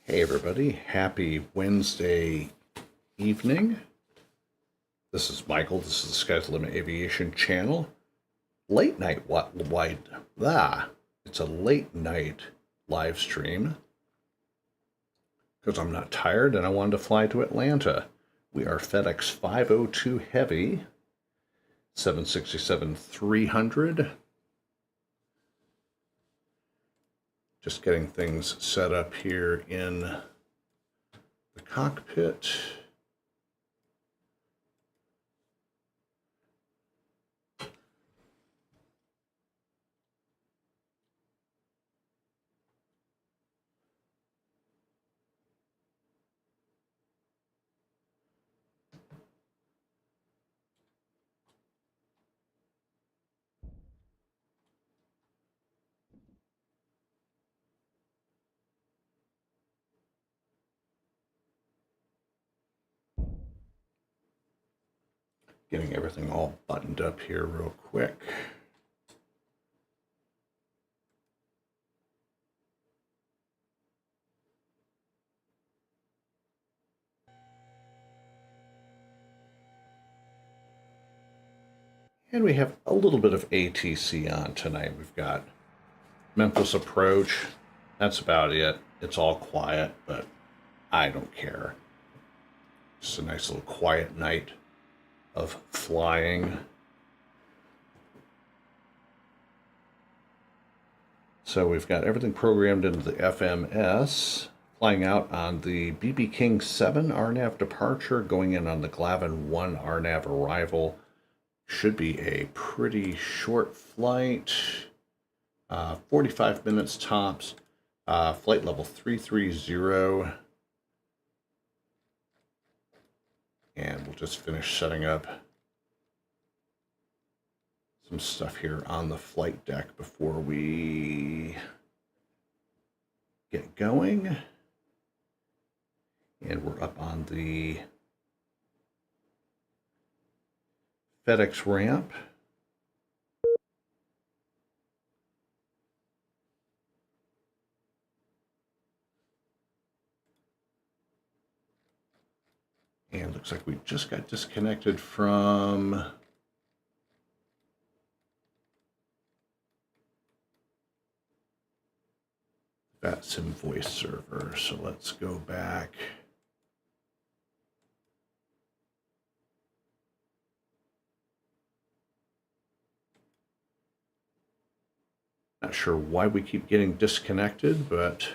Hey everybody, happy Wednesday evening. This is Michael, this is the Sky's the Limit Aviation channel. It's a late night live stream because I'm not tired and I wanted to fly to Atlanta. We are FedEx 502 Heavy, 767-300. Just getting things set up here in the cockpit. Getting everything all buttoned up here real quick. And we have a little bit of ATC on tonight. We've got Memphis approach. That's about it. It's all quiet, but I don't care. Just a nice little quiet night of flying. So we've got everything programmed into the FMS, flying out on the BB King 7 RNAV departure, going in on the Glavin 1 RNAV arrival. Should be a pretty short flight, 45 minutes tops, flight level 330. And we'll just finish setting up some stuff here on the flight deck before we get going. And we're up on the FedEx ramp. And looks like we just got disconnected from VATSIM voice server. So let's go back. Not sure why we keep getting disconnected, but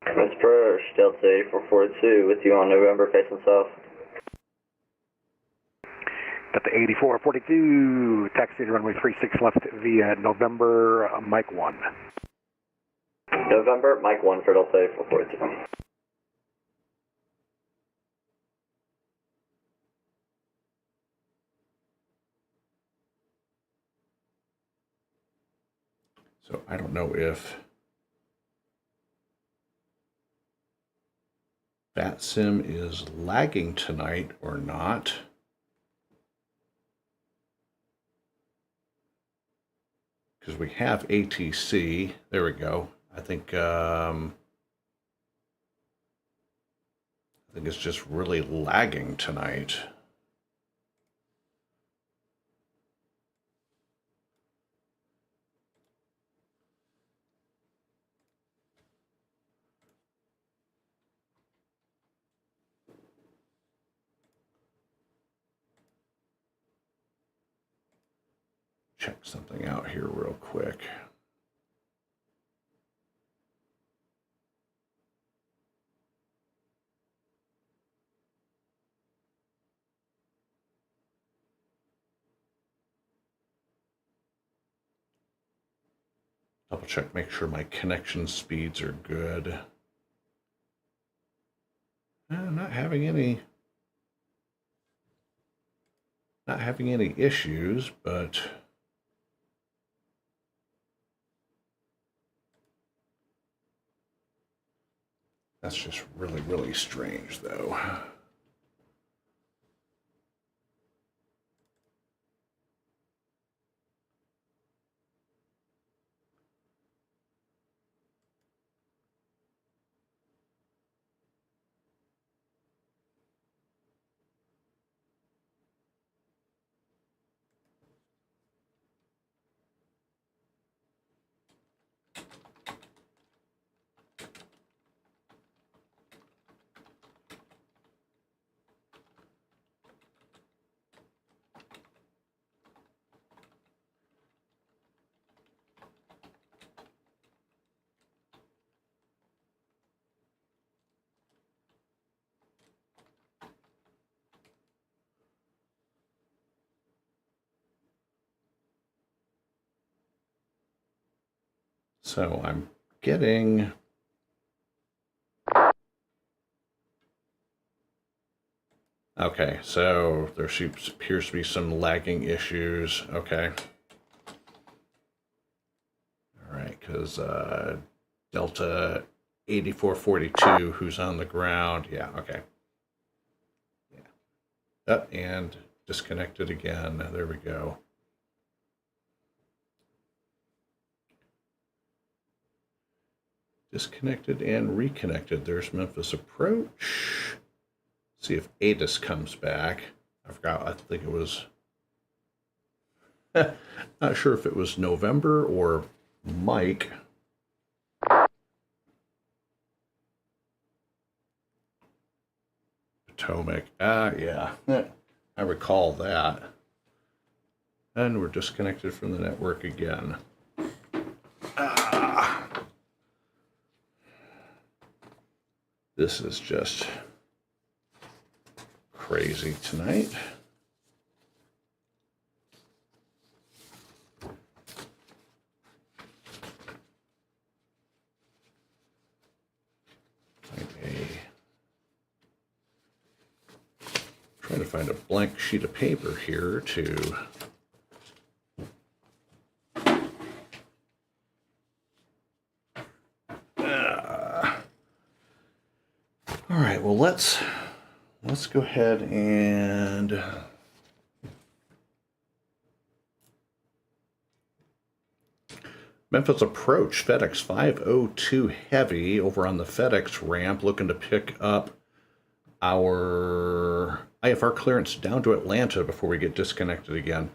Mr. Delta 8442 with you on November facing south. Delta 8442, taxi to runway 36 left via November, Mike 1. November, Mike 1 for Delta 8442. so I don't know if VATSIM is lagging tonight or not. Because we have ATC. There we go. I think it's just really lagging tonight. Check something out here real quick. Double check, make sure my connection speeds are good. Not having any issues, but that's just really, really strange though. So I'm getting... Okay, so there appears to be some lagging issues. Okay. All right, because Delta 8442, who's on the ground. Yeah, okay. Yeah. Up and disconnected again. There we go. Disconnected and reconnected. There's Memphis approach. See if ATIS comes back. I forgot. I think it was... Not sure if it was November or Mike. Potomac. Yeah. I recall that. And we're disconnected from the network again. This is just crazy tonight. Trying to find a blank sheet of paper here to all right, well let's go ahead and Memphis approach FedEx502 heavy over on the FedEx ramp, looking to pick up our IFR clearance down to Atlanta before we get disconnected again.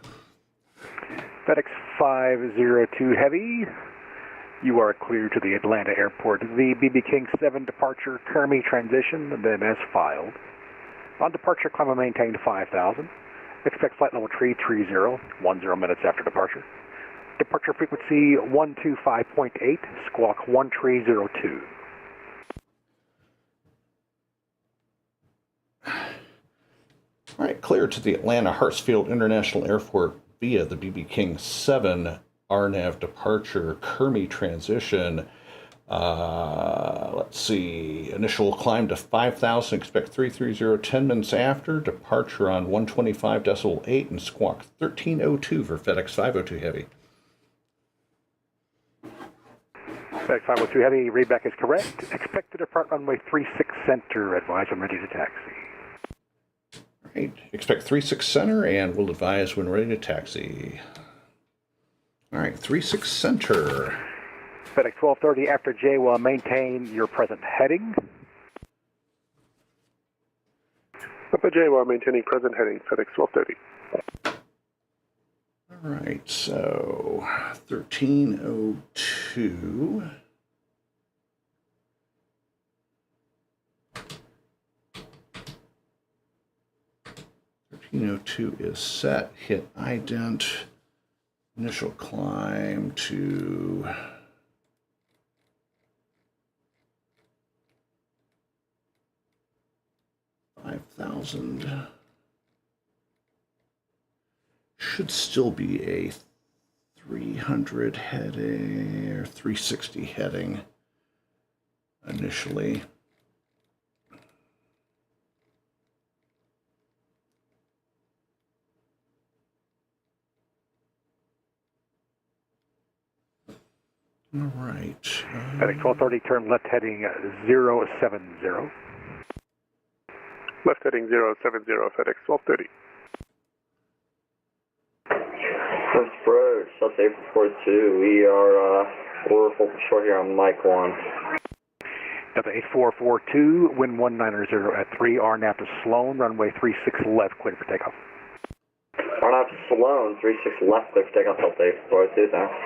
FedEx 502 Heavy, you are clear to the Atlanta airport. The BB King 7 departure KERMI transition, then as filed. On departure, climb and maintain 5,000. Expect flight level 330, 10 minutes after departure. Departure frequency 125.8, squawk 1302. All right, clear to the Atlanta Hartsfield International Airport via the BB King 7 RNAV departure KERMI transition. Let's see, initial climb to 5,000, expect 330 10 minutes after, departure on 125.8 and squawk 1302 for FedEx 502 Heavy. FedEx 502 Heavy, readback is correct. Expect to depart runway 36 center, advise when ready to taxi. Right. Expect 36 center, and we'll advise when ready to taxi. All right, 36 center. FedEx 1230 after J will maintain your present heading. Papa J while maintaining present heading, FedEx 1230. All right, so 1302. 1302 is set. Hit ident. Initial climb to 5,000. Should still be a 300 heading or 360 heading initially. All right. FedEx 1230, turn left heading 070. Left heading 070, FedEx 1230. First approach, South April 42. We're full short here on Mike 1. Delta 8442, wind 190 at 3, RNAV to Sloan, runway 36 left, clear for takeoff. RNAV to Sloan, 36 left, clear for takeoff, Delta 8442, thanks.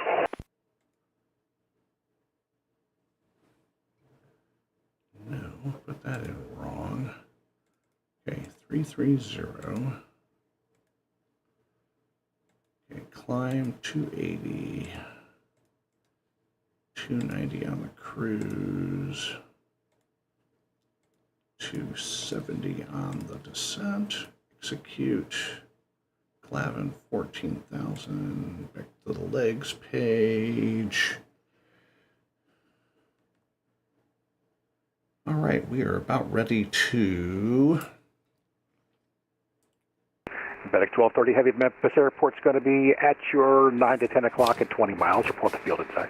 No, put that in wrong. Okay, 330. Okay, climb 280. 290 on the cruise. 270 on the descent. Execute. Glavin 14,000. Back to the legs page. All right, we are about ready to... FedEx 1230 Heavy at Memphis Airport's going to be at your 9 to 10 o'clock at 20 miles. Report the field inside.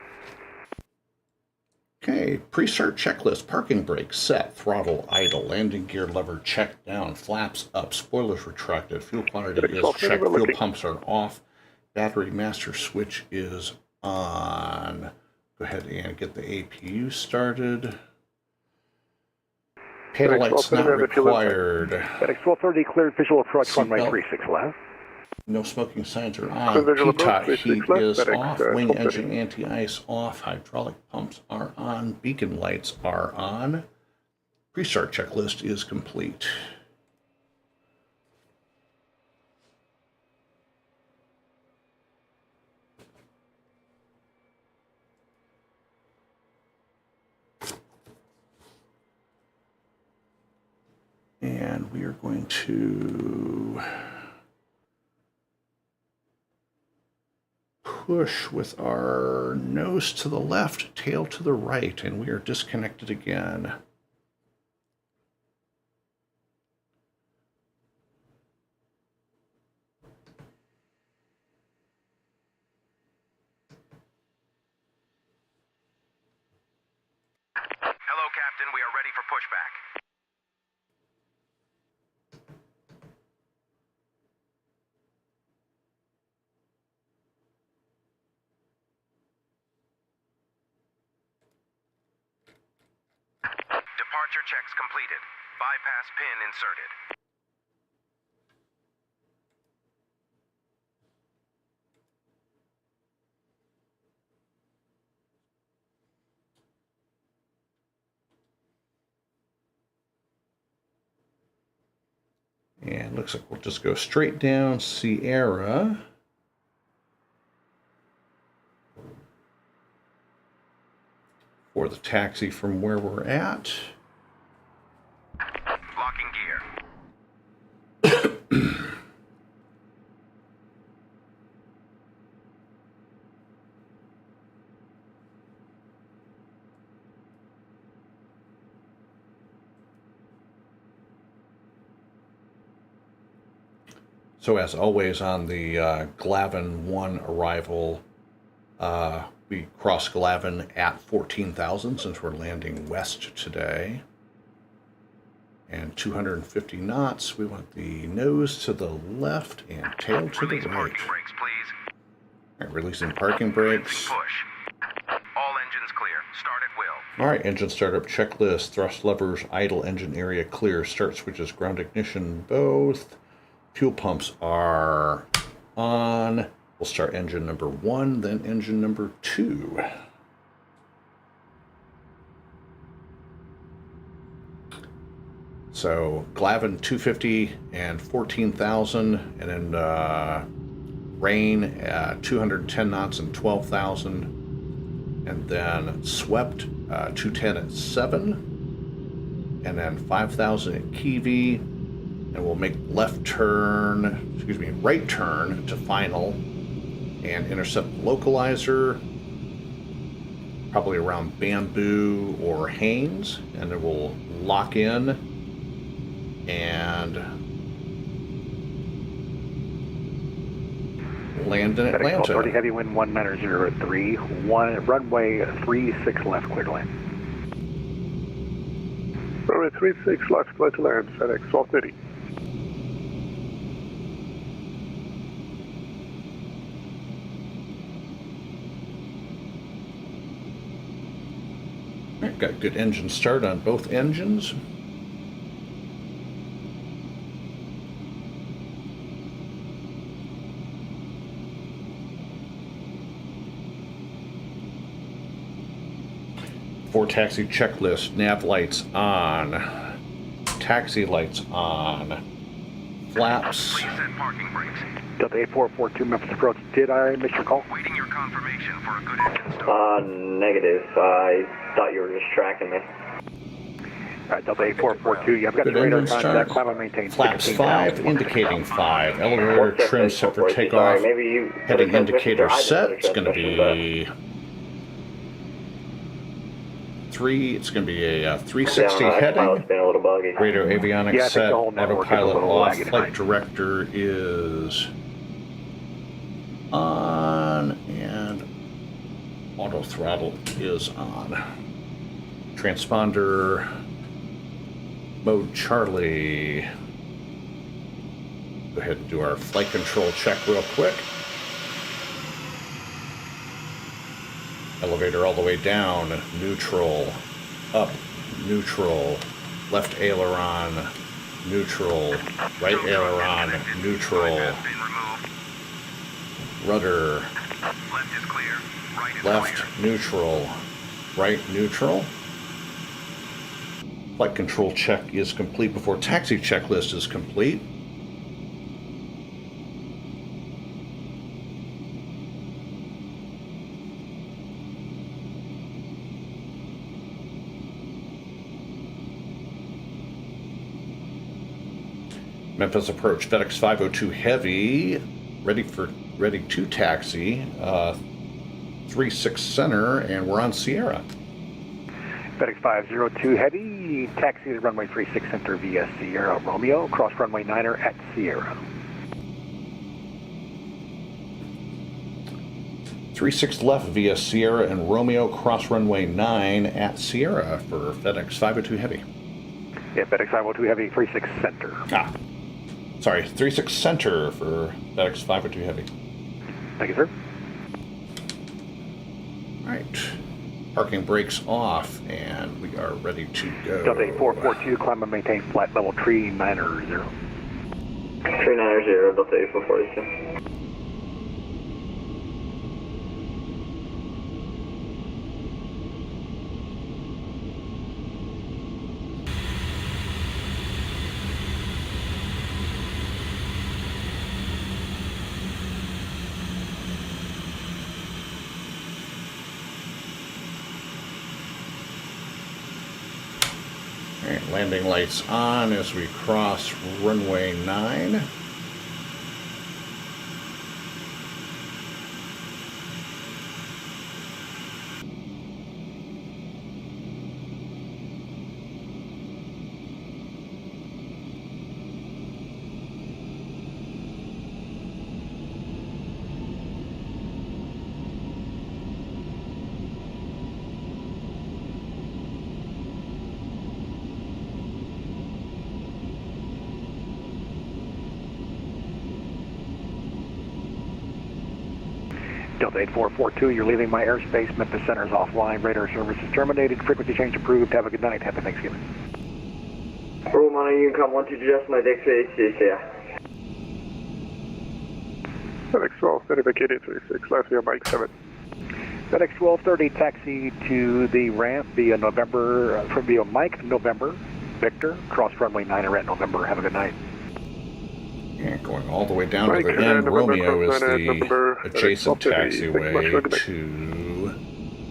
Okay, pre-start checklist. Parking brake set, throttle idle, landing gear lever checked down, flaps up, spoilers retracted, fuel quantity is checked, fuel pumps are off, battery master switch is on. Go ahead and get the APU started. Tail lights not required. FedEx 1230 cleared visual approach runway 36 left. No smoking signs are on. PTOT heat is off. Wing engine anti-ice off. Hydraulic pumps are on. Beacon lights are on. Pre-start checklist is complete. And we are going to push with our nose to the left, tail to the right, and we are disconnected again. Hello, Captain. We are ready for pushback. Departure checks completed. Bypass pin inserted. And looks like we'll just go straight down Sierra. For the taxi from where we're at. Locking gear. So as always on the Glavin 1 arrival, we cross Glavin at 14,000 since we're landing west today. And 250 knots. We want the nose to the left and tail to the Release right. parking brakes, please. All right, releasing parking brakes. Push. All engines clear. Start at will. All right, engine startup checklist. Thrust levers, idle engine area clear. Start switches, ground ignition, both. Fuel pumps are on. We'll start engine number 1, then engine number 2. So Glavin 250 and 14,000, and then rain at 210 knots and 12,000, and then swept 210 at 7, and then 5,000 at Kiwi, and we'll make right turn to final and intercept the localizer, probably around Bamboo or Haynes, and then we'll lock in and land in Atlanta. FedEx 1230 Heavy wind 1903, runway 36 left, clear to land. Runway 36 left, clear to land, FedEx 1230. Got good engine start on both engines. For taxi checklist, nav lights on, taxi lights on, flaps. Please set parking brakes. Delta 8442 Memphis approach. Did I miss your call? Waiting your confirmation for a good engine start. Negative. I thought you were just tracking me. Delta 8442, yeah, I've got Good the radar engine contact, start. climate maintained. Flaps 5, indicating 5. Elevator trim set for takeoff. Maybe you Heading indicator set. It's going to be three. It's going to be a 360 Yeah, heading. pilot's been a little buggy. Radio avionics Yeah, I think set. the whole network is a Autopilot little off. laggy Flight tonight. director is on, and auto throttle is on. Transponder mode Charlie. Go ahead and do our flight control check real quick. Elevator all the way down, neutral, up, neutral, left aileron, neutral, right aileron, neutral, rudder, Left is clear. Right is left, clear. neutral, right, neutral. Flight control check is complete before taxi checklist is complete. Memphis approach, FedEx502 Heavy, ready to taxi, 36 center, and we're on Sierra. FedEx 502 Heavy, taxi to runway 36 center via Sierra Romeo, cross runway 9er at Sierra. 36 left via Sierra and Romeo, cross runway 9 at Sierra for FedEx 502 Heavy. Yeah, FedEx 502 Heavy, 36 center. Sorry, 36 center for FedEx 502 Heavy. Thank you, sir. All right. Parking brakes off, and we are ready to go. Delta 8442, climb and maintain flight level 390. 390, Delta 8442. All right, landing lights on as we cross runway 9. Delta 8442, you're leaving my airspace. Memphis Center is offline. Radar service is terminated. Frequency change approved. Have a good night. Happy Thanksgiving. Roman, you can come 1 to adjust my deck HUTCC. FedEx 1230 vacated 36, last via Mike 7. FedEx 1230, taxi to the ramp via November, via Mike November, Victor, cross runway 9er at November. Have a good night. And going all the way down Mike, to the end, November, Romeo is cross the November, adjacent FedEx 1230. Thank you much. taxiway Have a good night.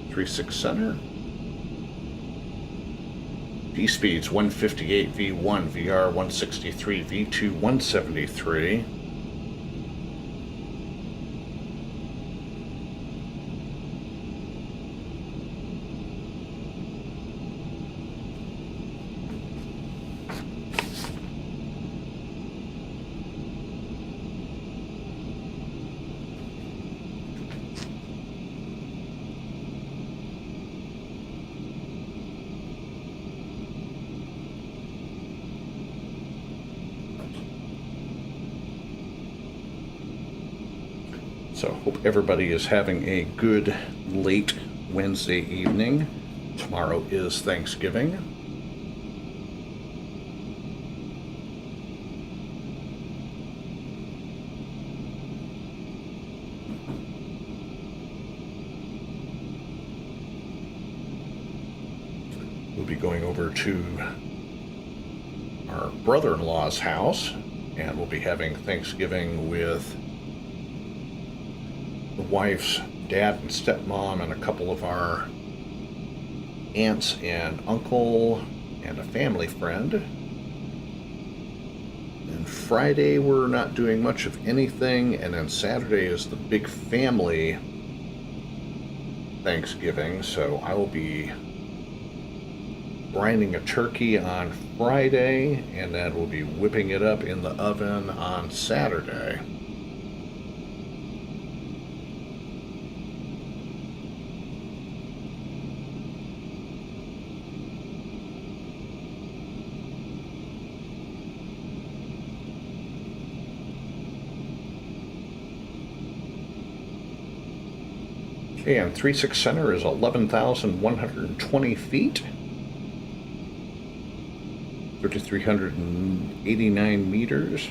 to 36 center. V speeds 158 V1, VR 163, V2 173. So hope everybody is having a good late Wednesday evening. Tomorrow is Thanksgiving. We'll be going over to our brother-in-law's house, and we'll be having Thanksgiving with the wife's dad and stepmom and a couple of our aunts and uncle and a family friend. And Friday we're not doing much of anything, and then Saturday is the big family Thanksgiving, so I will be grinding a turkey on Friday, and then we'll be whipping it up in the oven on Saturday. Okay, and 36 center is 11,120 feet. 3,389 meters.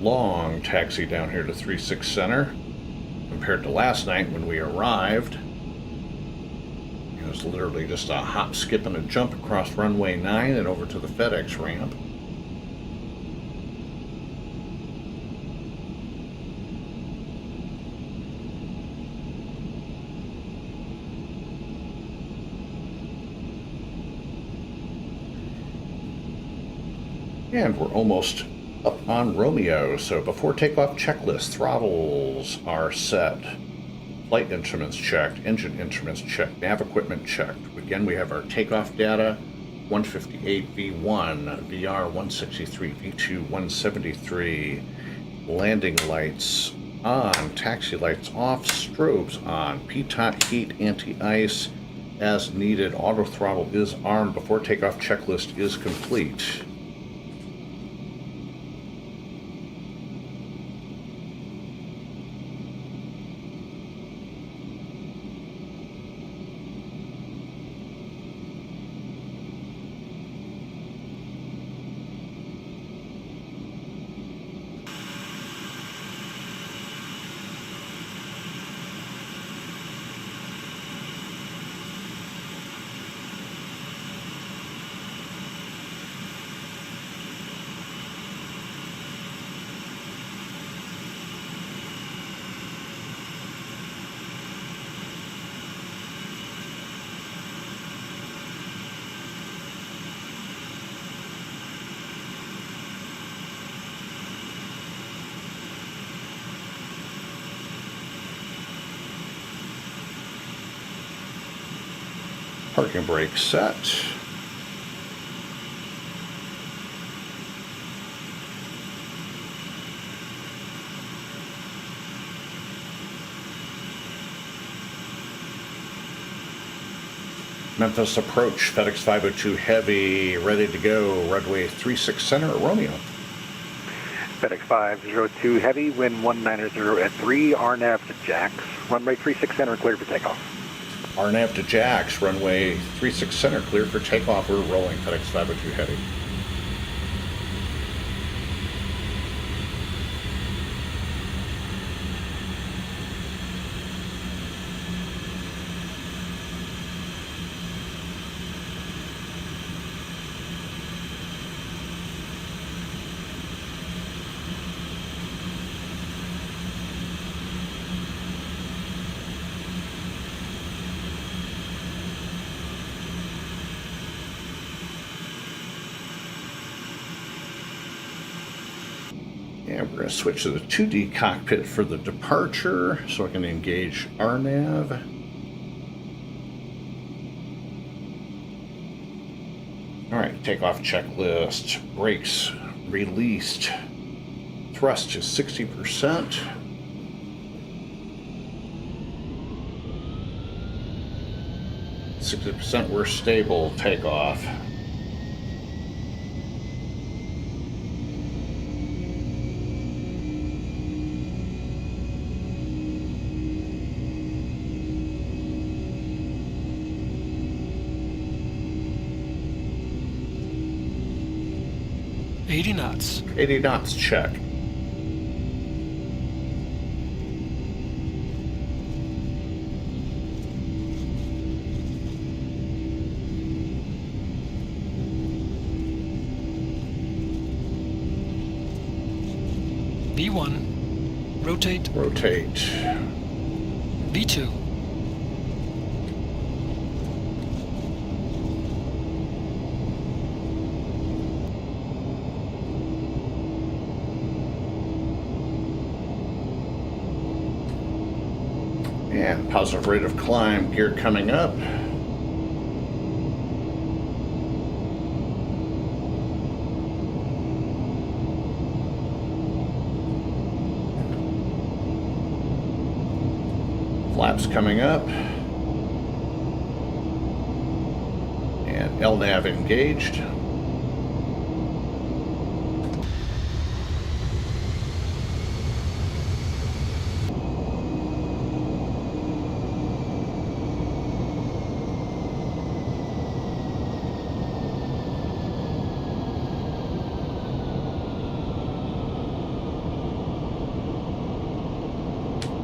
Long taxi down here to 36 center compared to last night when we arrived. It was literally just a hop, skip, and a jump across runway 9 and over to the FedEx ramp. And we're almost up on Romeo, so before takeoff checklist, throttles are set, flight instruments checked, engine instruments checked, nav equipment checked. Again, we have our takeoff data, 158 V1, VR 163, V2 173, landing lights on, taxi lights off, strobes on, PTOT heat, anti-ice as needed, auto throttle is armed, before takeoff checklist is complete. Parking brake set. Memphis approach, FedEx 502 heavy, ready to go, runway 36 center at Romeo. FedEx 502 heavy, wind 190 at 3, RNAV to Jax, runway 36 center cleared for takeoff. RNAV to Jax, runway 36 center, cleared for takeoff. We're rolling, FedEx 502 heavy. And we're going to switch to the 2D cockpit for the departure so I can engage RNAV. All right, takeoff checklist, brakes released, thrust is 60%. We're stable, takeoff. knots. 80 knots, check. V1, rotate, Rotate. V2, And positive rate of climb, gear coming up. Flaps coming up. And LNAV engaged.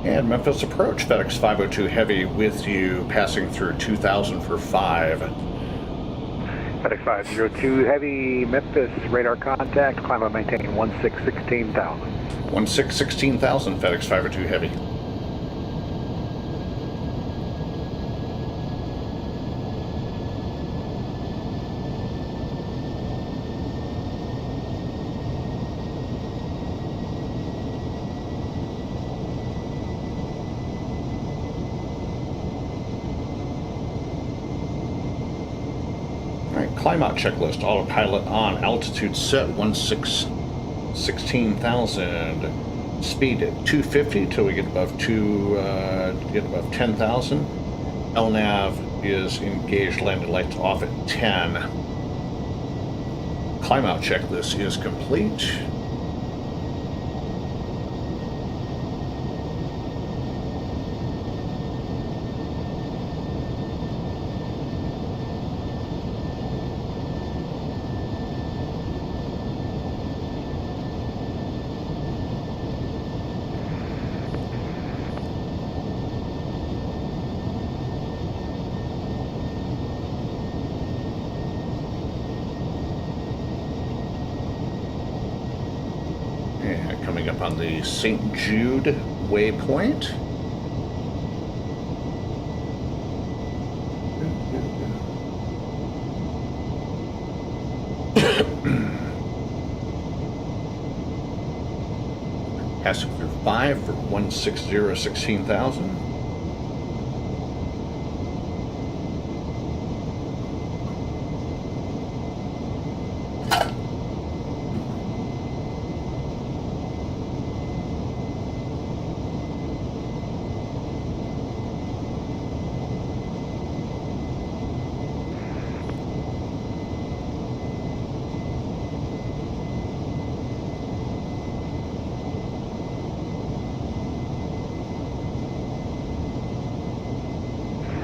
And Memphis approach, FedEx 502 Heavy with you, passing through 2,000 for 5. FedEx 502 Heavy, Memphis, radar contact, climb and maintain 16,000. 16,000, FedEx 502 Heavy. Climb out checklist, autopilot on, altitude set 16,000, speed at 250 till we get above 10,000. LNAV is engaged, landing lights off at 10. Climb out checklist is complete. Coming up on the St. Jude waypoint. Passing through 5 for 16,000.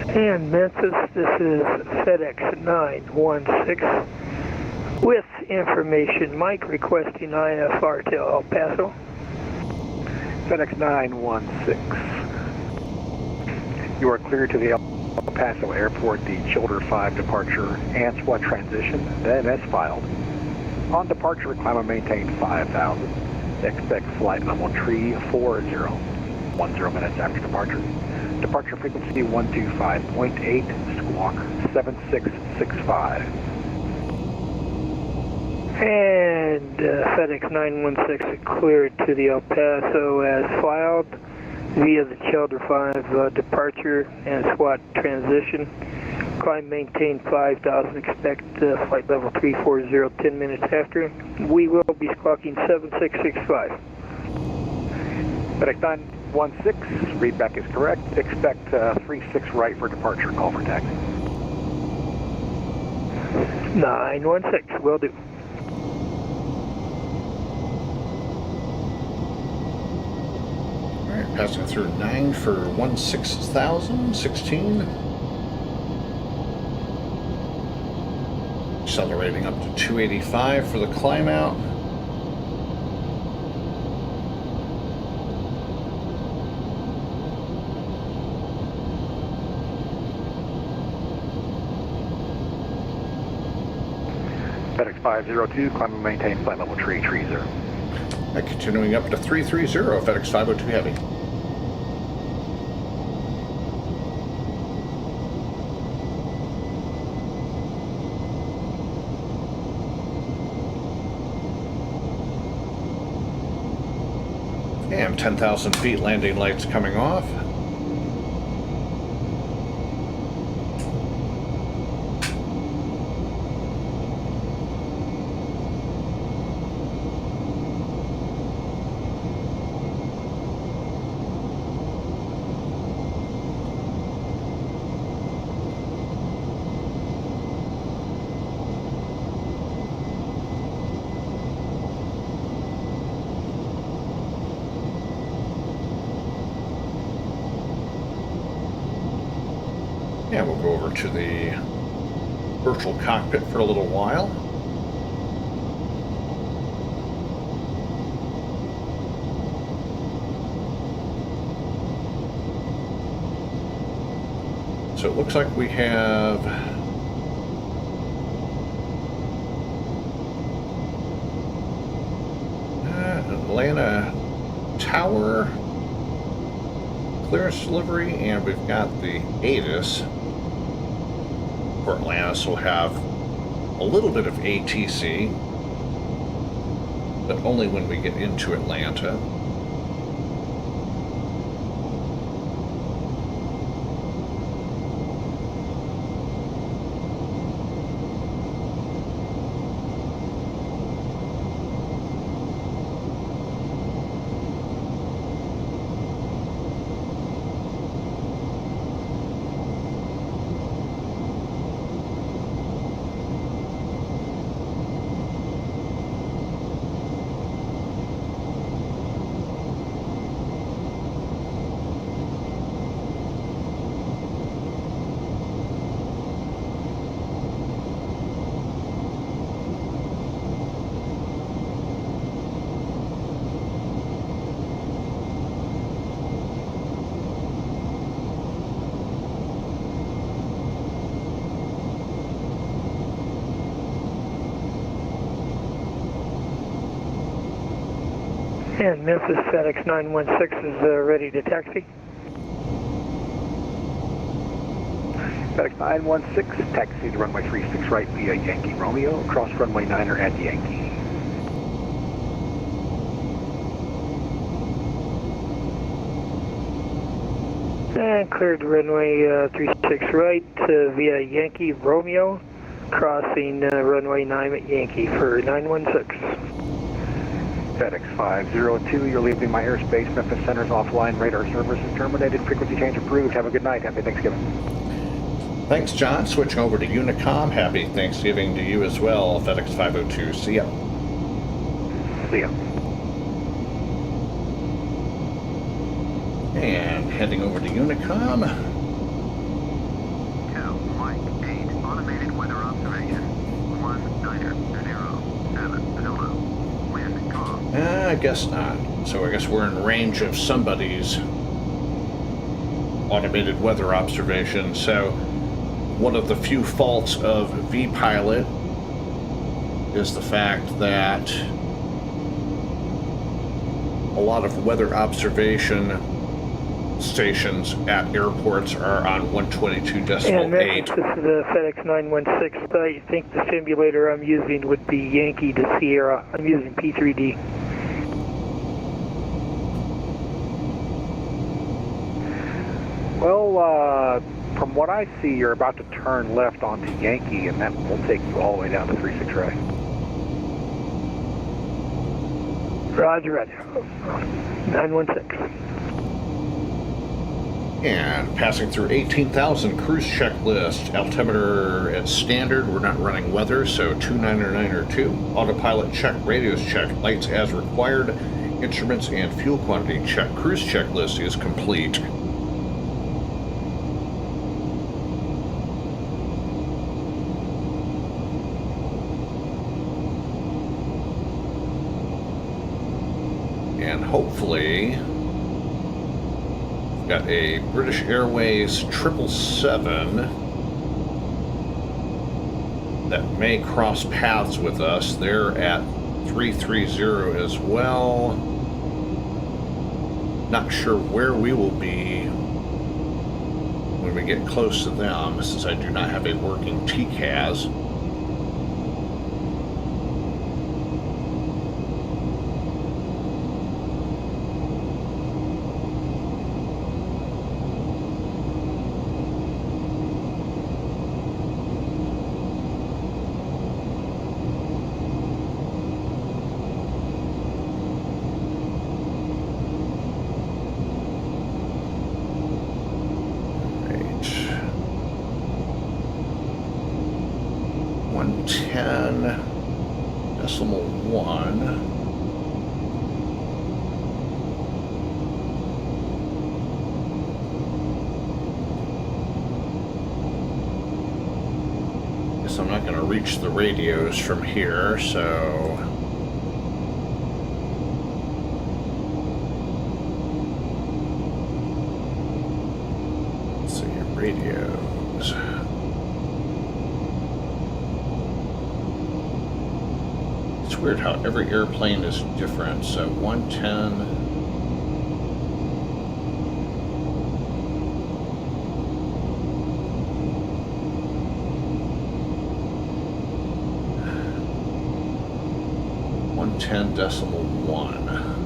And Memphis, this is FedEx 916 with information. Mike requesting IFR to El Paso. FedEx 916. You are cleared to the El Paso Airport, the Childer 5 departure, ANSWA transition, then as filed. On departure, climb and maintain 5,000. Expect flight level tree 40. 10 minutes after departure. Departure frequency 125.8, squawk 7665. And FedEx 916 cleared to the El Paso as filed via the Childer 5 departure and SWAT transition. Climb maintain 5,000, expect flight level 340 10 minutes after. We will be squawking 7665. FedEx 916, readback is correct. Expect 36 right for departure, call for taxi. 916, will do. Alright, passing through 9 for 16,000, 16. Accelerating up to 285 for the climb out. FedEx 502, climb and maintain flight level tree 30. Continuing up to 330, FedEx 502 Heavy. And 10,000 feet, landing lights coming off. And we'll go over to the virtual cockpit for a little while. So it looks like we have Atlanta Tower clearance delivery, and we've got the ATIS for Atlanta, so we'll have a little bit of ATC, but only when we get into Atlanta. And Memphis FedEx 916 is ready to taxi. FedEx 916, taxi to runway 36 right via Yankee Romeo, cross runway 9er at Yankee. And cleared runway 36 right via Yankee Romeo, crossing runway 9 at Yankee for 916. FedEx 502, you're leaving my airspace. Memphis Center's offline. Radar service is terminated. Frequency change approved. Have a good night. Happy Thanksgiving. Thanks, John. Switching over to Unicom. Happy Thanksgiving to you as well, FedEx 502. See ya. See ya. And heading over to Unicom. Mike 8, automated weather observation. 1900, wind calm. I guess not. So I guess we're in range of somebody's automated weather observation. So one of the few faults of vPilot is the fact that a lot of weather observation stations at airports are on 122.8. And Memphis, this is the FedEx 916. I think the simulator I'm using would be Yankee to Sierra. I'm using P3D. Well, from what I see, you're about to turn left onto Yankee, and that will take you all the way down to 36 right. Roger, roger. 916. And passing through 18,000 cruise checklist, altimeter at standard. We're not running weather, so 29902. Autopilot check, radios check, lights as required, instruments and fuel quantity check. Cruise checklist is complete. And hopefully got a British Airways 777 that may cross paths with us. They're at 330 as well. Not sure where we will be when we get close to them, since I do not have a working TCAS. I'm not going to reach the radios from here, so let's see, radios. It's weird how every airplane is different. So 110. .1.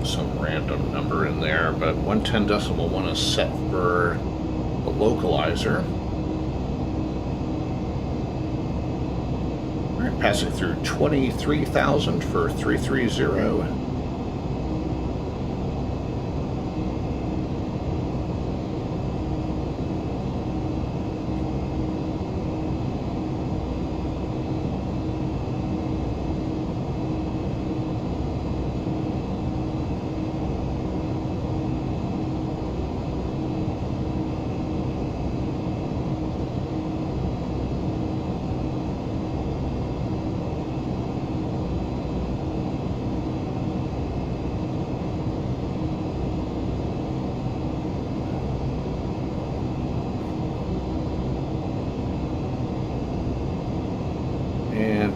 Some random number in there, but 110.1 is set for the localizer. All right, passing through 23,000 for 330.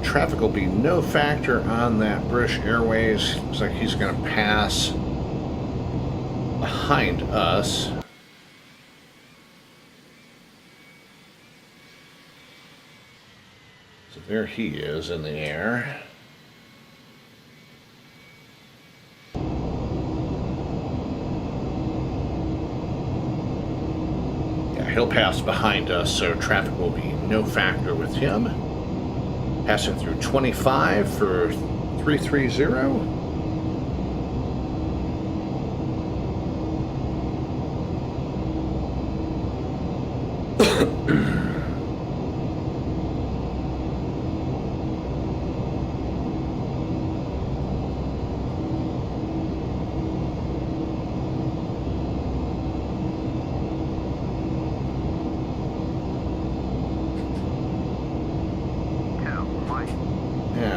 Traffic will be no factor on that British Airways. Looks like he's going to pass behind us. So there he is in the air. Yeah, he'll pass behind us, so traffic will be no factor with him. Passing through 25 for 330.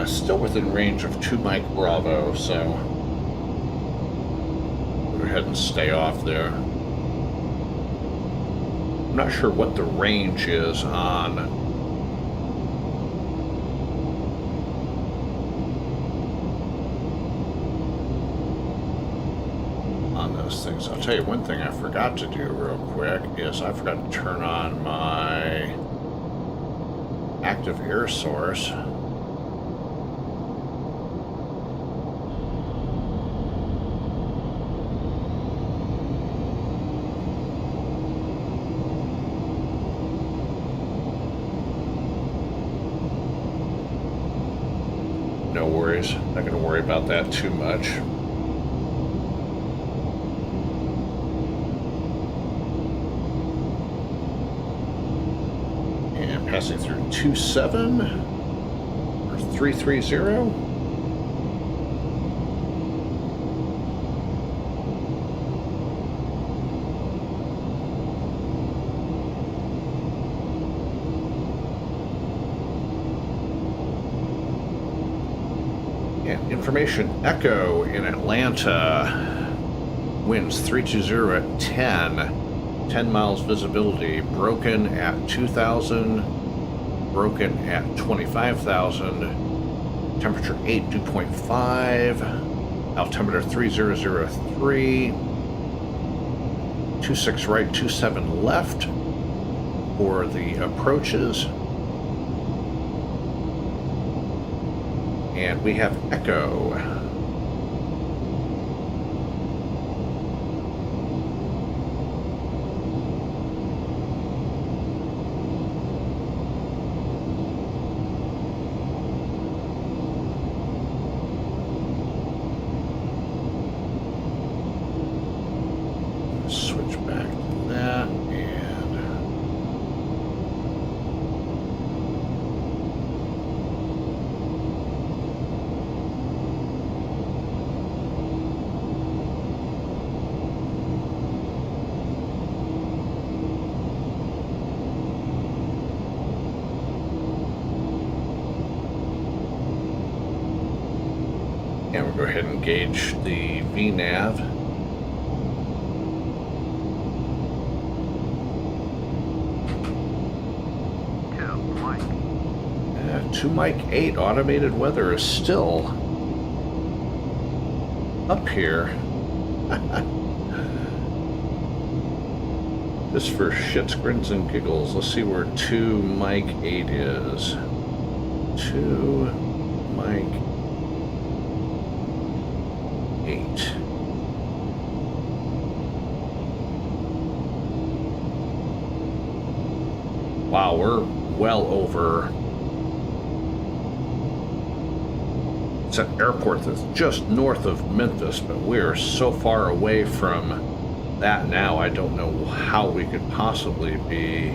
Still within range of 2 Mike Bravo, so we'll go ahead and stay off there. I'm not sure what the range is on those things. I'll tell you one thing I forgot to do real quick is I forgot to turn on my active air source. No worries. Not going to worry about that too much. And passing through 27 or 330. And information, Echo in Atlanta, winds 320 at 10 miles visibility, broken at 2,000, broken at 25,000, temperature 8, dew point 5, altimeter 3003, 26 right, 27 left for the approaches. And we have Echo. Switch back to that and we'll go ahead and gauge the VNAV. To Mike 8, automated weather is still up here. Just for shits, grins, and giggles. Let's see where 2 Mike 8 is. 2 Mike 8. Wow, we're well over. It's an airport that's just north of Memphis, but we're so far away from that now, I don't know how we could possibly be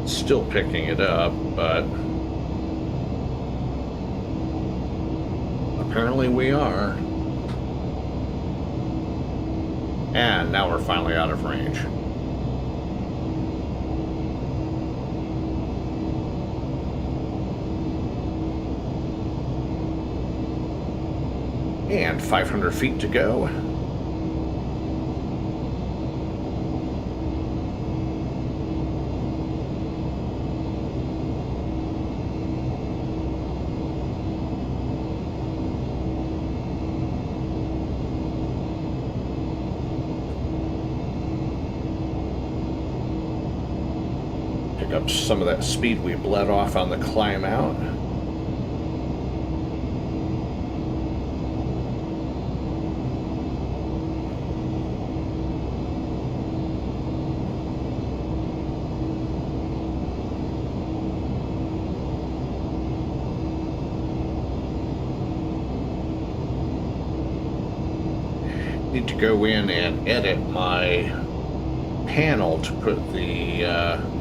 still picking it up, but apparently we are. And now we're finally out of range. And 500 feet to go. Pick up some of that speed we bled off on the climb out. Need to go in and edit my panel to put the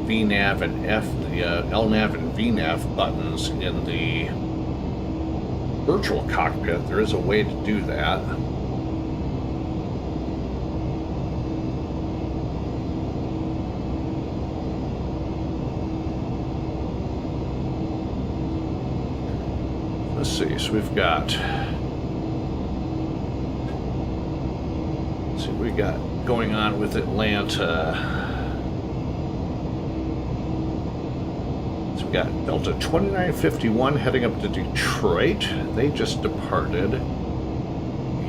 VNAV and LNAV and VNAV buttons in the virtual cockpit. There is a way to do that. Let's see, so we've got we got going on with Atlanta. So we got Delta 2951 heading up to Detroit. They just departed.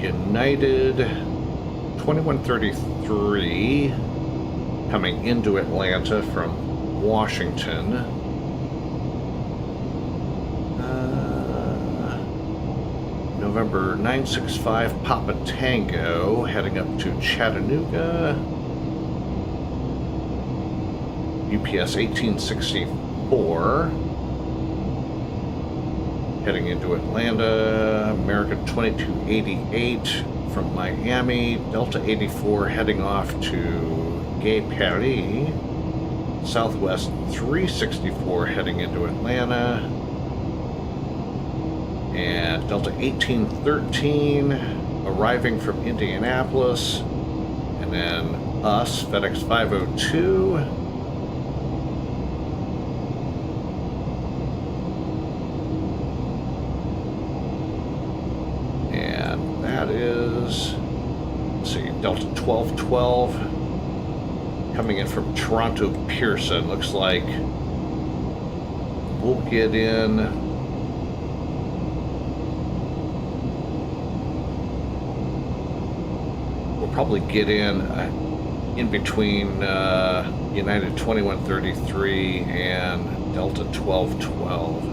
United 2133 coming into Atlanta from Washington. November 965 Papa Tango heading up to Chattanooga. UPS 1864 heading into Atlanta. American 2288 from Miami. Delta 84 heading off to Gay Paris. Southwest 364 heading into Atlanta. And Delta 1813 arriving from Indianapolis, and then us, FedEx 502. is, let's see, Delta 1212 coming in from Toronto Pearson. Looks like we'll get in. We'll probably get in between United 2133 and Delta 1212.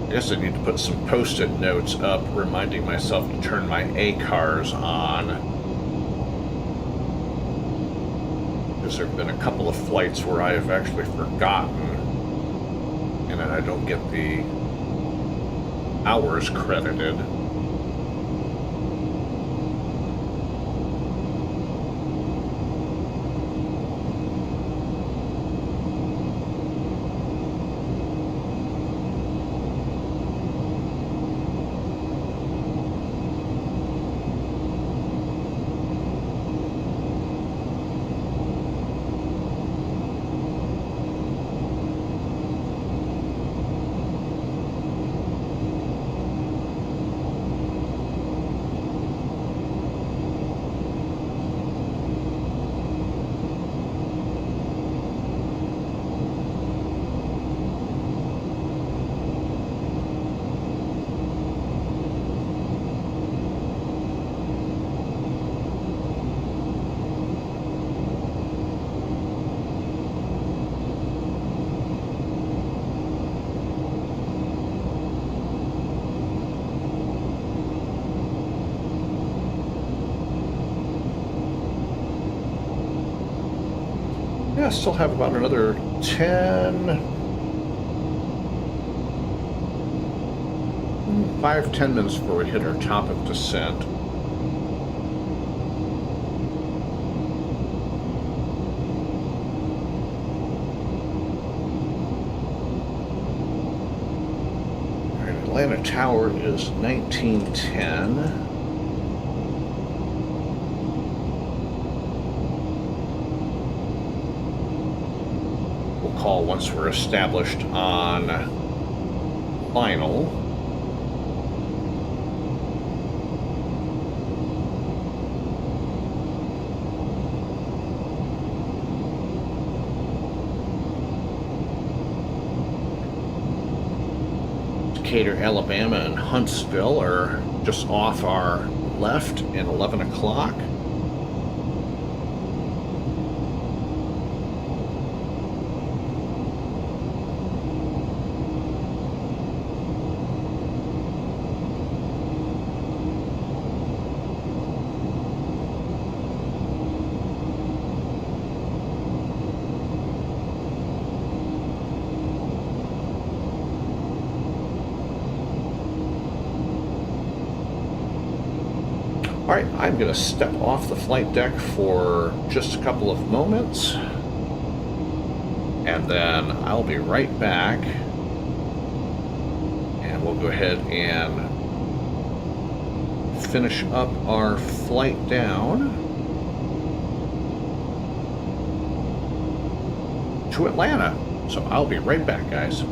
I guess I need to put some post-it notes up reminding myself to turn my ACARS on. Because there have been a couple of flights where I have actually forgotten and then I don't get the hours credited. Yeah, I still have about another 5-10 minutes before we hit our top of descent. All right, Atlanta Tower is 1910. Call once we're established on final. Decatur, Alabama and Huntsville are just off our left at 11 o'clock. All right, I'm going to step off the flight deck for just a couple of moments, and then I'll be right back, and we'll go ahead and finish up our flight down to Atlanta. So I'll be right back, guys.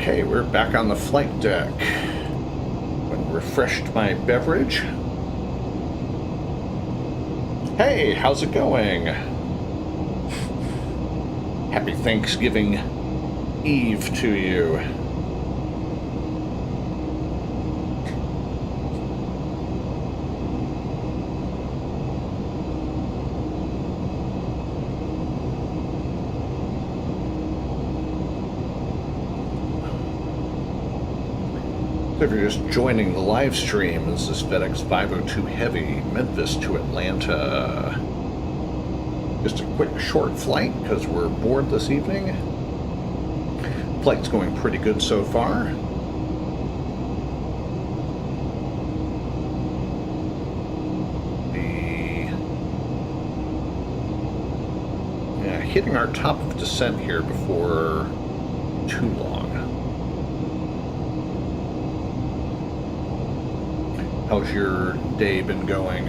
Okay, we're back on the flight deck. Went and refreshed my beverage. Hey, how's it going? Happy Thanksgiving Eve to you. If you're just joining the live stream, this is FedEx 502 Heavy, Memphis to Atlanta. Just a quick short flight because we're bored this evening. Flight's going pretty good so far. Hitting our top of descent here before too long. How's your day been going?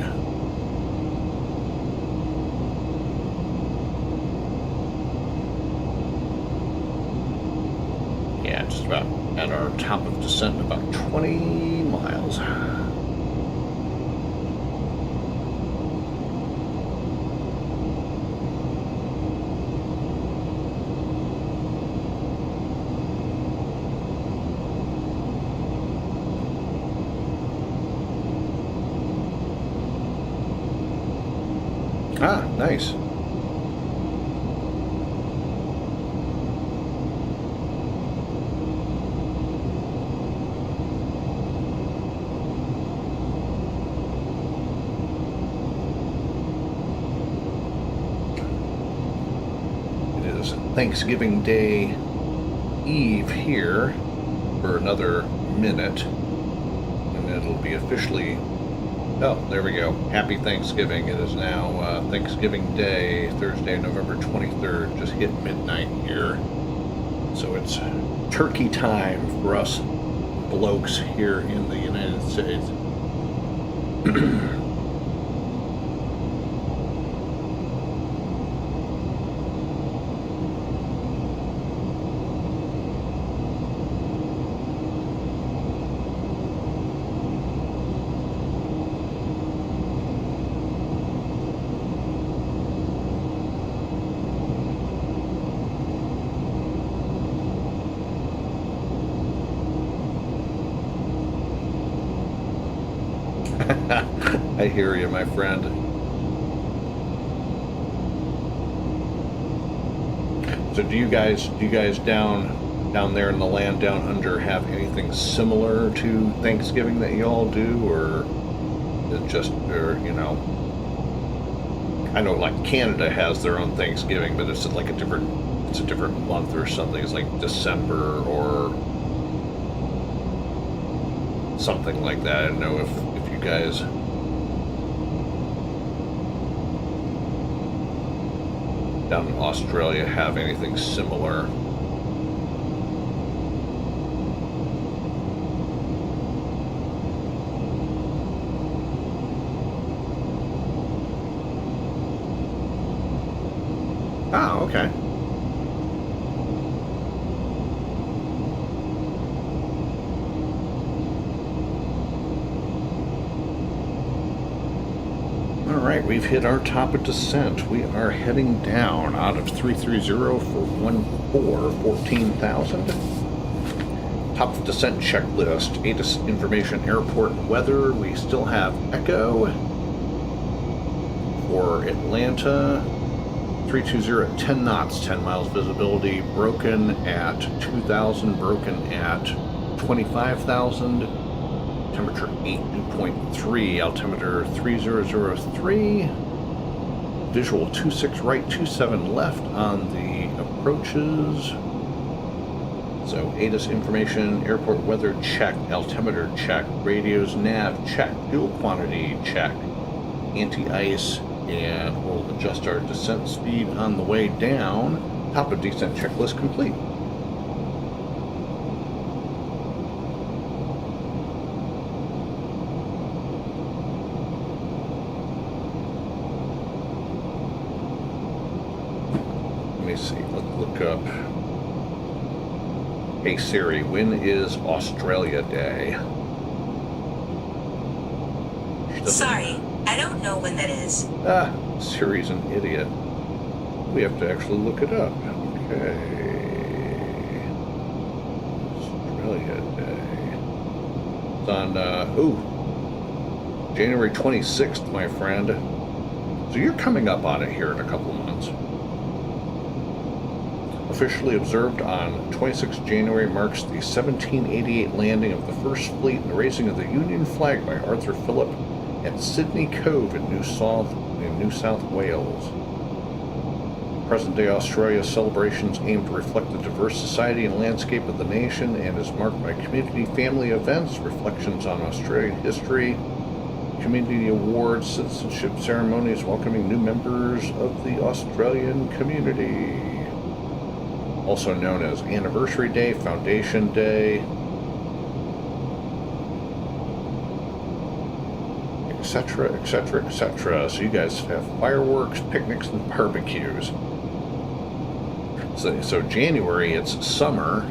Yeah, just about at our top of descent, about 20 miles. Ah, nice. It is Thanksgiving Day Eve here for another minute, and it'll be officially... Oh, there we go. Happy Thanksgiving. It is now Thanksgiving Day, Thursday, November 23rd. Just hit midnight here. So it's turkey time for us blokes here in the United States. I hear you, my friend. So do you guys down there in the land down under have anything similar to Thanksgiving that y'all do, or is it just, or, you know, I know like Canada has their own Thanksgiving, but it's like a different month or something. It's like December or something like that. I don't know if you guys down in Australia have anything similar. Ah, okay. Alright, we've hit our top of descent. We are heading down out of 330 for 14,000. Top of descent checklist, ATIS information, airport weather. We still have Echo for Atlanta. 320 at 10 knots, 10 miles visibility, broken at 2,000, broken at 25,000. Temperature 8.3, altimeter 3003, visual 26 right, 27 left on the approaches. So ATIS information, airport weather check, altimeter check, radios nav check, fuel quantity check, anti-ice, and we'll adjust our descent speed on the way down. Top of descent checklist complete. Let me see, let's look up Hey Siri, when is Australia Day? Sorry, I don't know when that is. Siri's an idiot. We have to actually look it up. Okay. Australia Day. It's on, January 26th, my friend. So you're coming up on it here in a couple of months. Officially observed on 26 January marks the 1788 landing of the first fleet and the raising of the Union flag by Arthur Phillip at Sydney Cove in New South Wales. Present-day Australia celebrations aim to reflect the diverse society and landscape of the nation and is marked by community family events, reflections on Australian history, community awards, citizenship ceremonies welcoming new members of the Australian community. Also known as Anniversary Day, Foundation Day, etc., etc., etc. So you guys have fireworks, picnics, and barbecues. So January, it's summer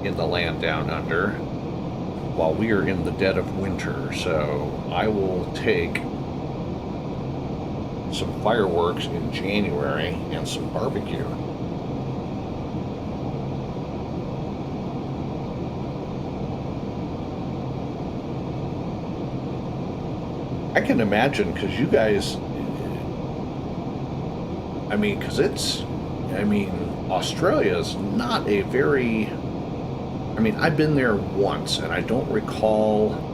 in the land down under, while we are in the dead of winter. So I will take some fireworks in January and some barbecue. I can imagine, because you guys, I mean, because Australia's not a very, I've been there once and I don't recall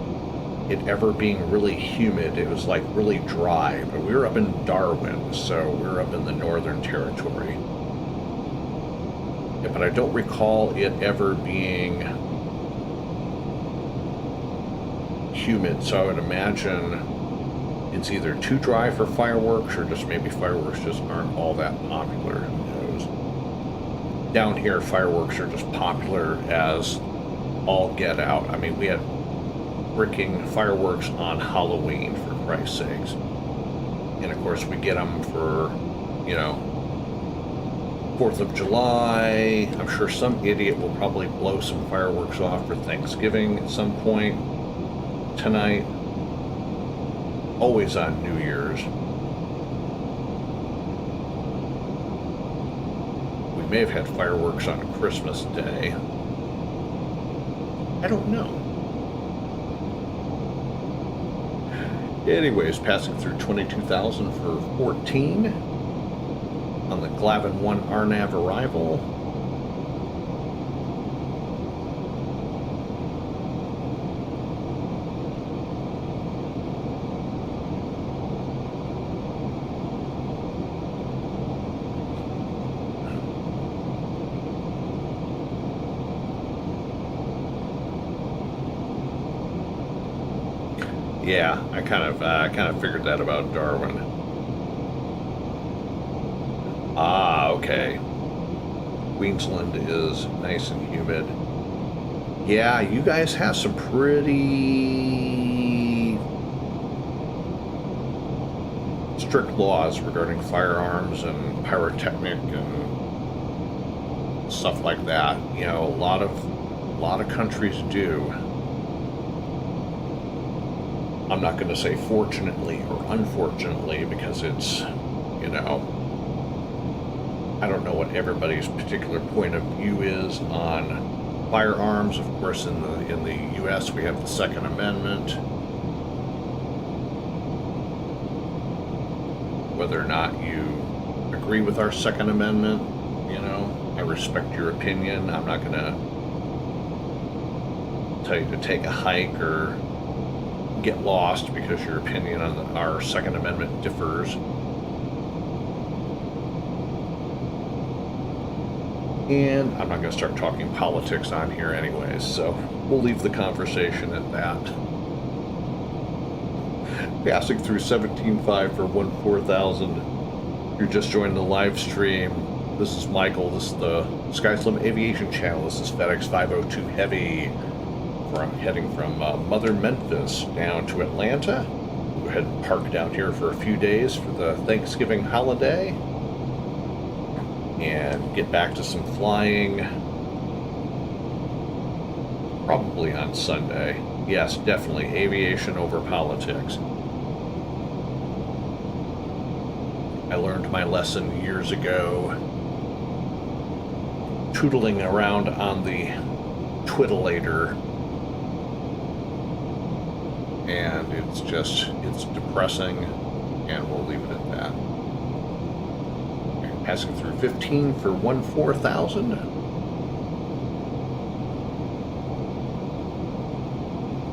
it ever being really humid. It was like really dry, but we were up in Darwin, so we were up in the Northern Territory. Yeah, but I don't recall it ever being humid, so I would imagine it's either too dry for fireworks or just maybe fireworks just aren't all that popular. Who knows? Down here, fireworks are just popular as all get out. I mean, we had freaking fireworks on Halloween, for Christ's sakes. And of course, we get them for, 4th of July. I'm sure some idiot will probably blow some fireworks off for Thanksgiving at some point tonight. Always on New Year's. We may have had fireworks on Christmas Day. I don't know. Anyways, passing through 22,000 for 14 on the Glavin 1 RNAV arrival. Yeah, I kind of figured that about Darwin. Ah, okay. Queensland is nice and humid. Yeah, you guys have some pretty strict laws regarding firearms and pyrotechnic and stuff like that. A lot of countries do. I'm not going to say fortunately or unfortunately, because it's, I don't know what everybody's particular point of view is on firearms. Of course, in the U.S. we have the Second Amendment. Whether or not you agree with our Second Amendment, I respect your opinion. I'm not going to tell you to take a hike or get lost because your opinion on our Second Amendment differs. And I'm not going to start talking politics on here anyways, so we'll leave the conversation at that. Passing through 17.5 for 14,000. You're just joining the live stream. This is Michael. This is the SkySlim Aviation Channel. This is FedEx502 Heavy. Heading from Mother Memphis down to Atlanta. We'll go ahead and park down here for a few days for the Thanksgiving holiday. and get back to some flying probably on Sunday. Yes, definitely aviation over politics. I learned my lesson years ago, tootling around on the twiddlator, and it's depressing, and we'll leave it at that. Okay, passing through 15 for 14,000.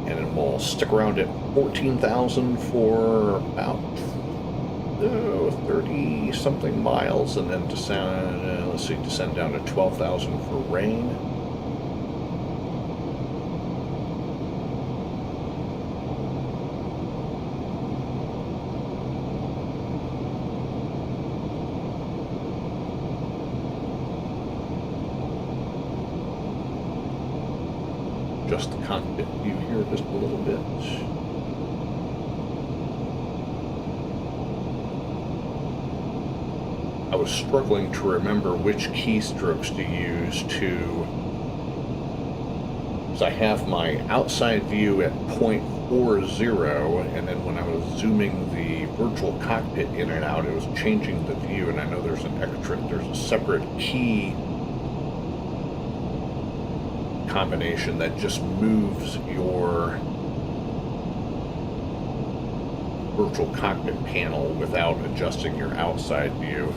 And then we'll stick around at 14,000 for about 30 something miles, and then descend, descend down to 12,000 for rain. Just the cockpit view here just a little bit. I was struggling to remember which keystrokes to use because I have my outside view at 0.40, and then when I was zooming the virtual cockpit in and out, it was changing the view, and I know there's a separate key combination that just moves your virtual cockpit panel without adjusting your outside view.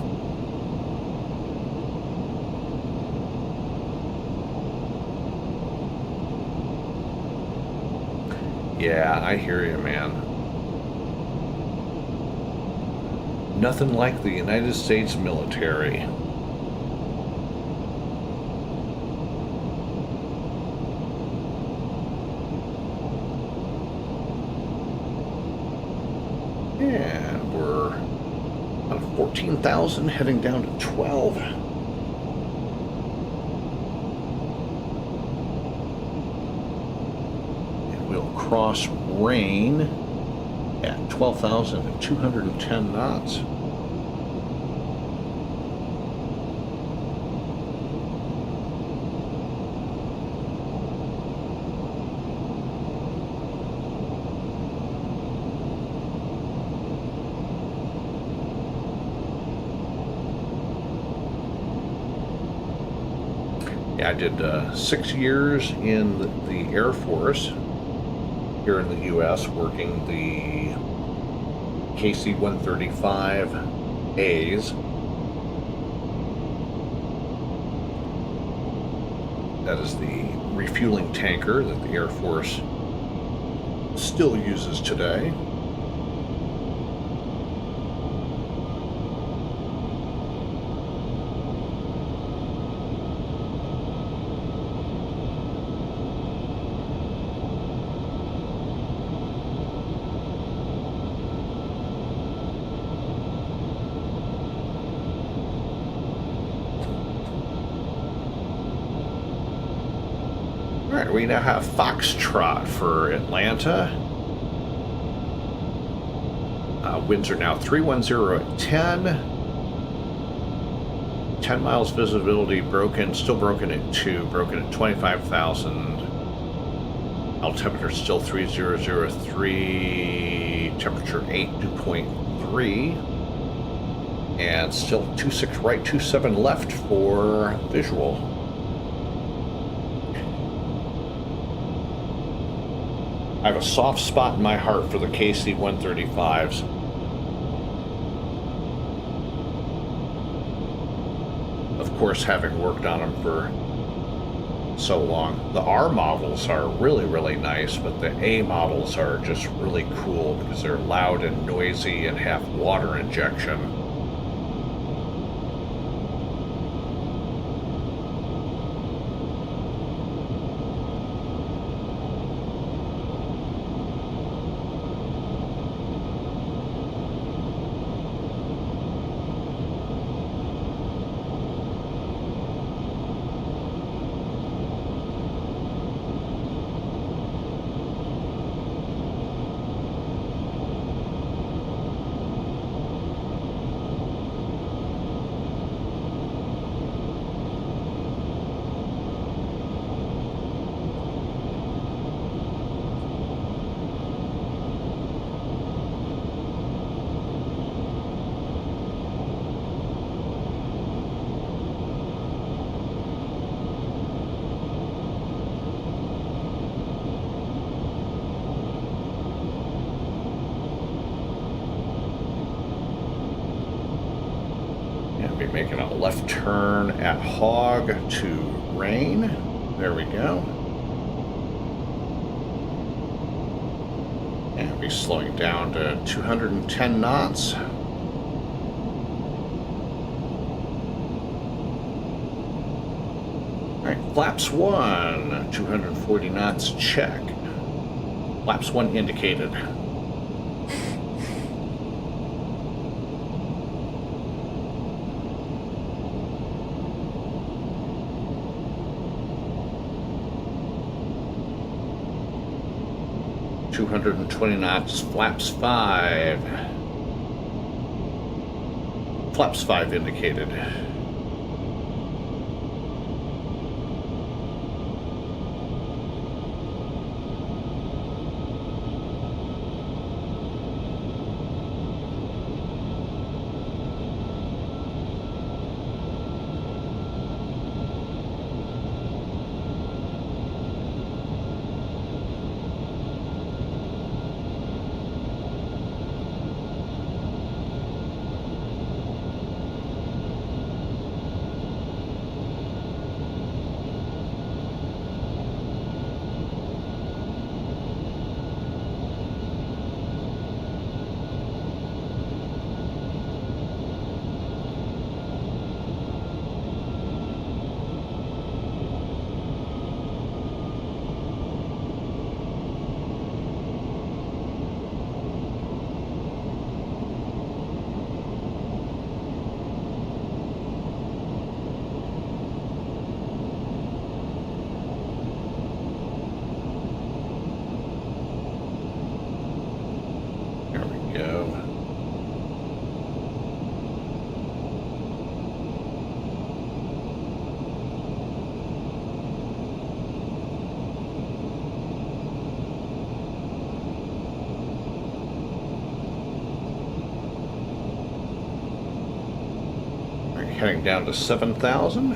Yeah, I hear you, man. Nothing like the United States military. And we're on 14,000, heading down to 12. And we'll cross rain at 12,210 knots. I did 6 years in the Air Force here in the U.S. working the KC-135As. That is the refueling tanker that the Air Force still uses today. Alright, we now have Foxtrot for Atlanta. Winds are now 310 at 10. 10 miles visibility broken, still broken at 2, broken at 25,000. Altimeter still 3003, temperature 8, dew point 3. And still 26 right, 27 left for visual. I have a soft spot in my heart for the KC-135s. Of course, having worked on them for so long. The R models are really, really nice, but the A models are just really cool because they're loud and noisy and have water injection. making a left turn at Hog to Rain. There we go. And we'll be slowing down to 210 knots. Alright, flaps 1, 240 knots, check. Flaps 1 indicated. $220 knots, flaps 5. Flaps 5 indicated. Heading down to 7,000.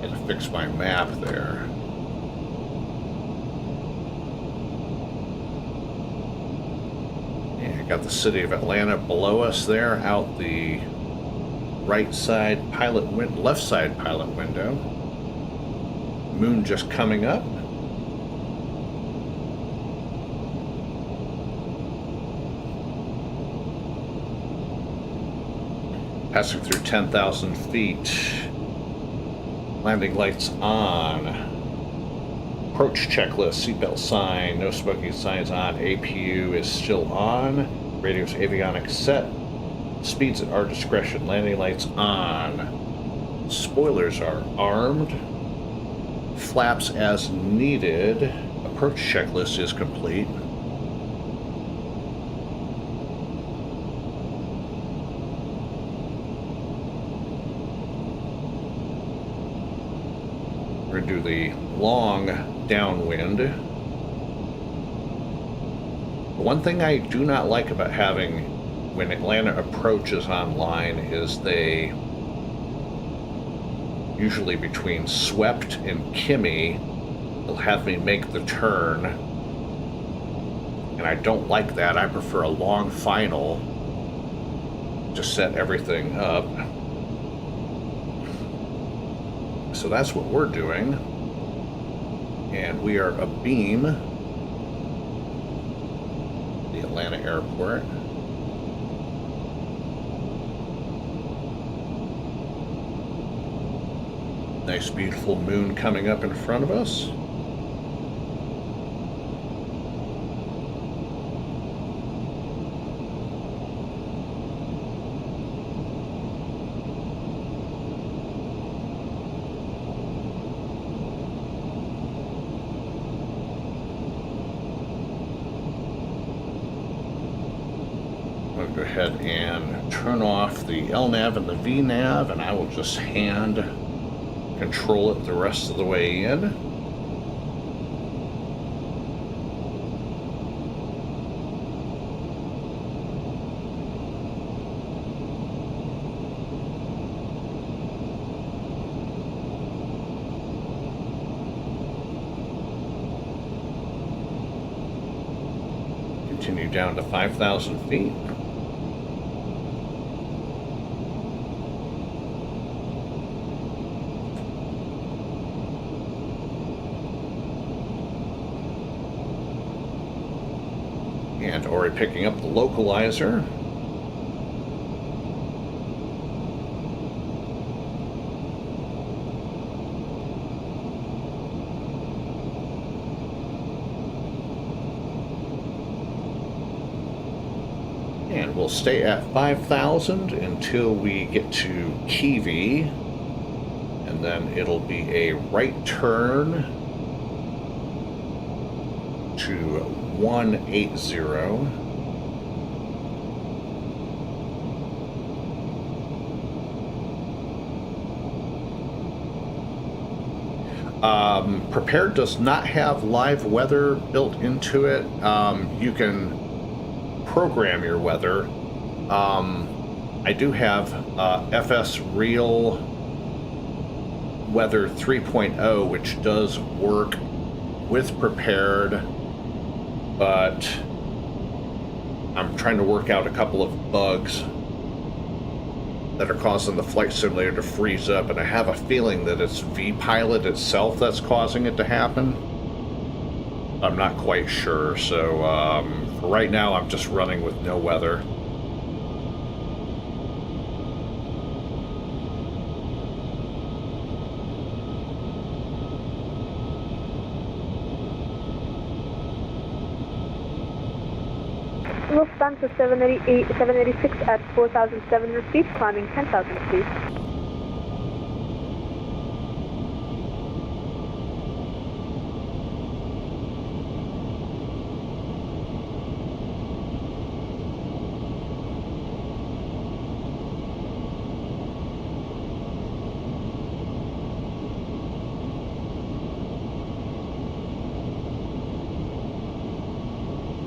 Had to fix my map there. Yeah, got the city of Atlanta below us there, out the right side left side pilot window. Moon just coming up. Passing through 10,000 feet. Landing lights on. Approach checklist, seatbelt sign, no smoking signs on. APU is still on. Radio's avionics set. Speeds at our discretion. Landing lights on. Spoilers are armed. Flaps as needed. Approach checklist is complete. We're going to do the long downwind. The one thing I do not like about having when Atlanta Approach is online is they usually between Swept and KMEM, they'll have me make the turn. And I don't like that. I prefer a long final to set everything up. So that's what we're doing. And we are abeam the Atlanta airport. Nice beautiful moon coming up in front of us. Go ahead and turn off the LNAV and the VNAV, and I will just hand control it the rest of the way in. continue down to 5,000 feet. And already picking up the localizer. And we'll stay at 5,000 until we get to Kiwi. And then it'll be a right turn to 180. Prepared does not have live weather built into it. You can program your weather. I do have FS Real Weather 3.0, which does work with Prepared, but I'm trying to work out a couple of bugs that are causing the flight simulator to freeze up, and I have a feeling that it's vPilot itself that's causing it to happen. I'm not quite sure, so for right now I'm just running with no weather. Lufthansa 786 at 4,700 feet, climbing 10,000 feet.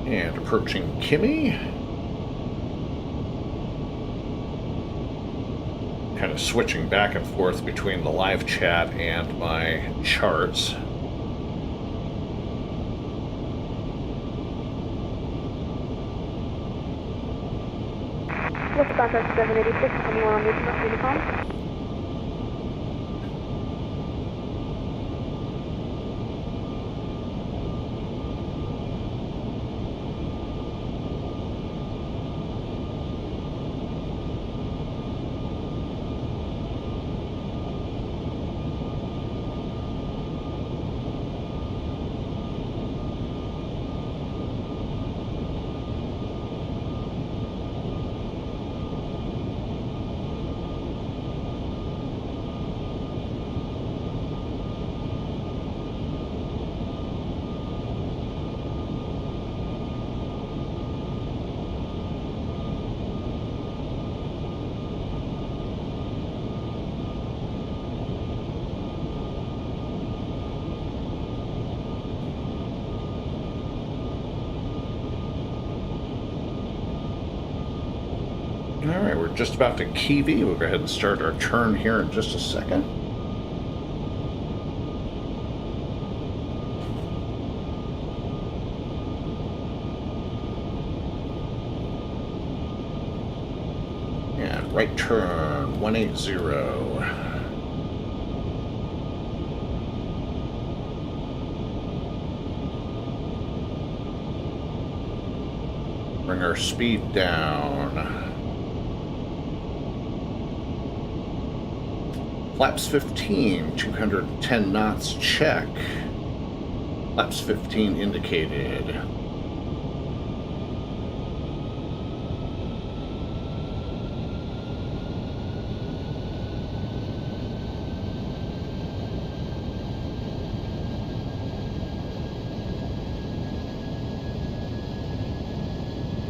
And approaching Kimmy. Kind of switching back and forth between the live chat and my charts. Lufthansa 786, anyone on this uniform? Alright, we're just about to Kiwi. We'll go ahead and start our turn here in just a second. And right turn, 180. Bring our speed down. Flaps 15, 210 knots, check. Flaps 15 indicated.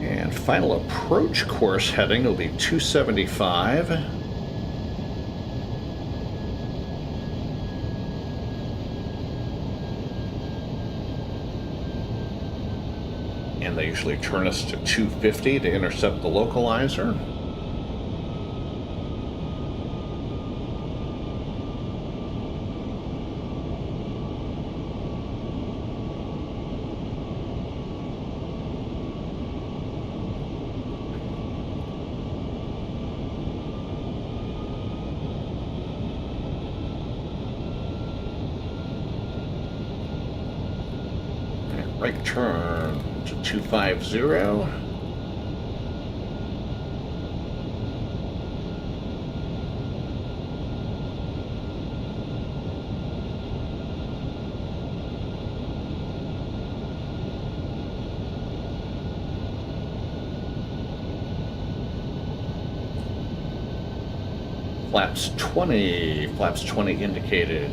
And final approach course heading will be 275. And they usually turn us to 250 to intercept the localizer. Right turn to 250. Flaps 20 indicated.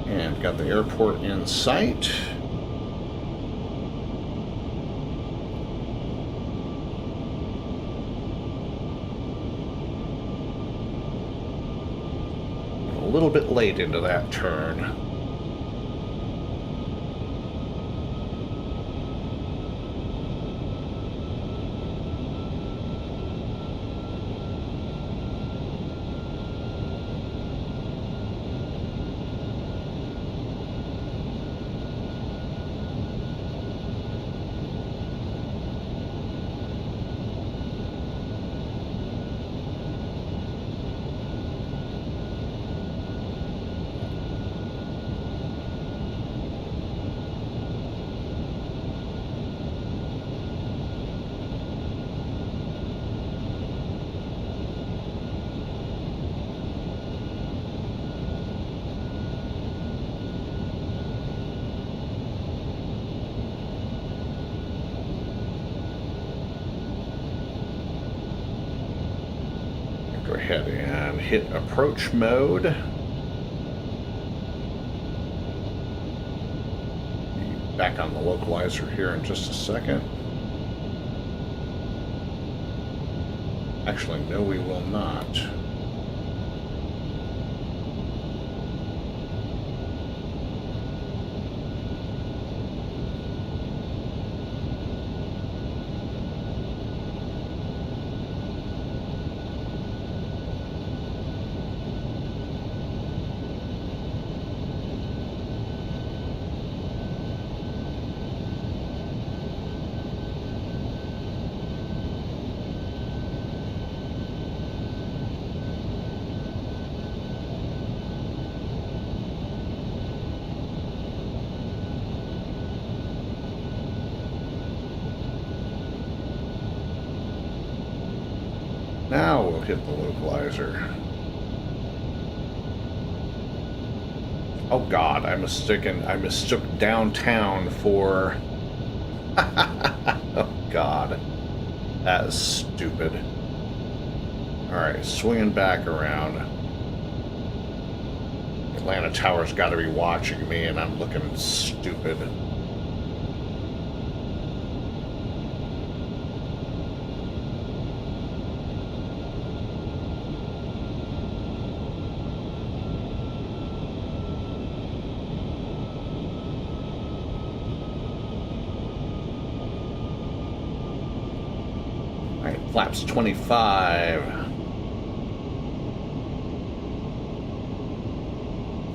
And got the airport in sight. A little bit late into that turn. Go ahead and hit approach mode. Be back on the localizer here in just a second. Actually, no, we will not. Now we'll hit the localizer. Oh God, I mistook downtown for... Oh God, that is stupid. Alright, swinging back around. Atlanta Tower's got to be watching me and I'm looking stupid. Flaps 25.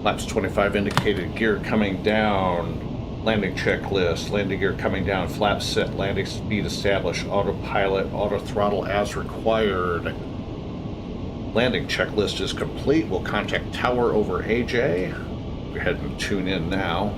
Flaps 25 indicated gear coming down. Landing checklist. Landing gear coming down. Flaps set. Landing speed established. Autopilot. Auto throttle as required. Landing checklist is complete. We'll contact tower over AJ. Go ahead and tune in now.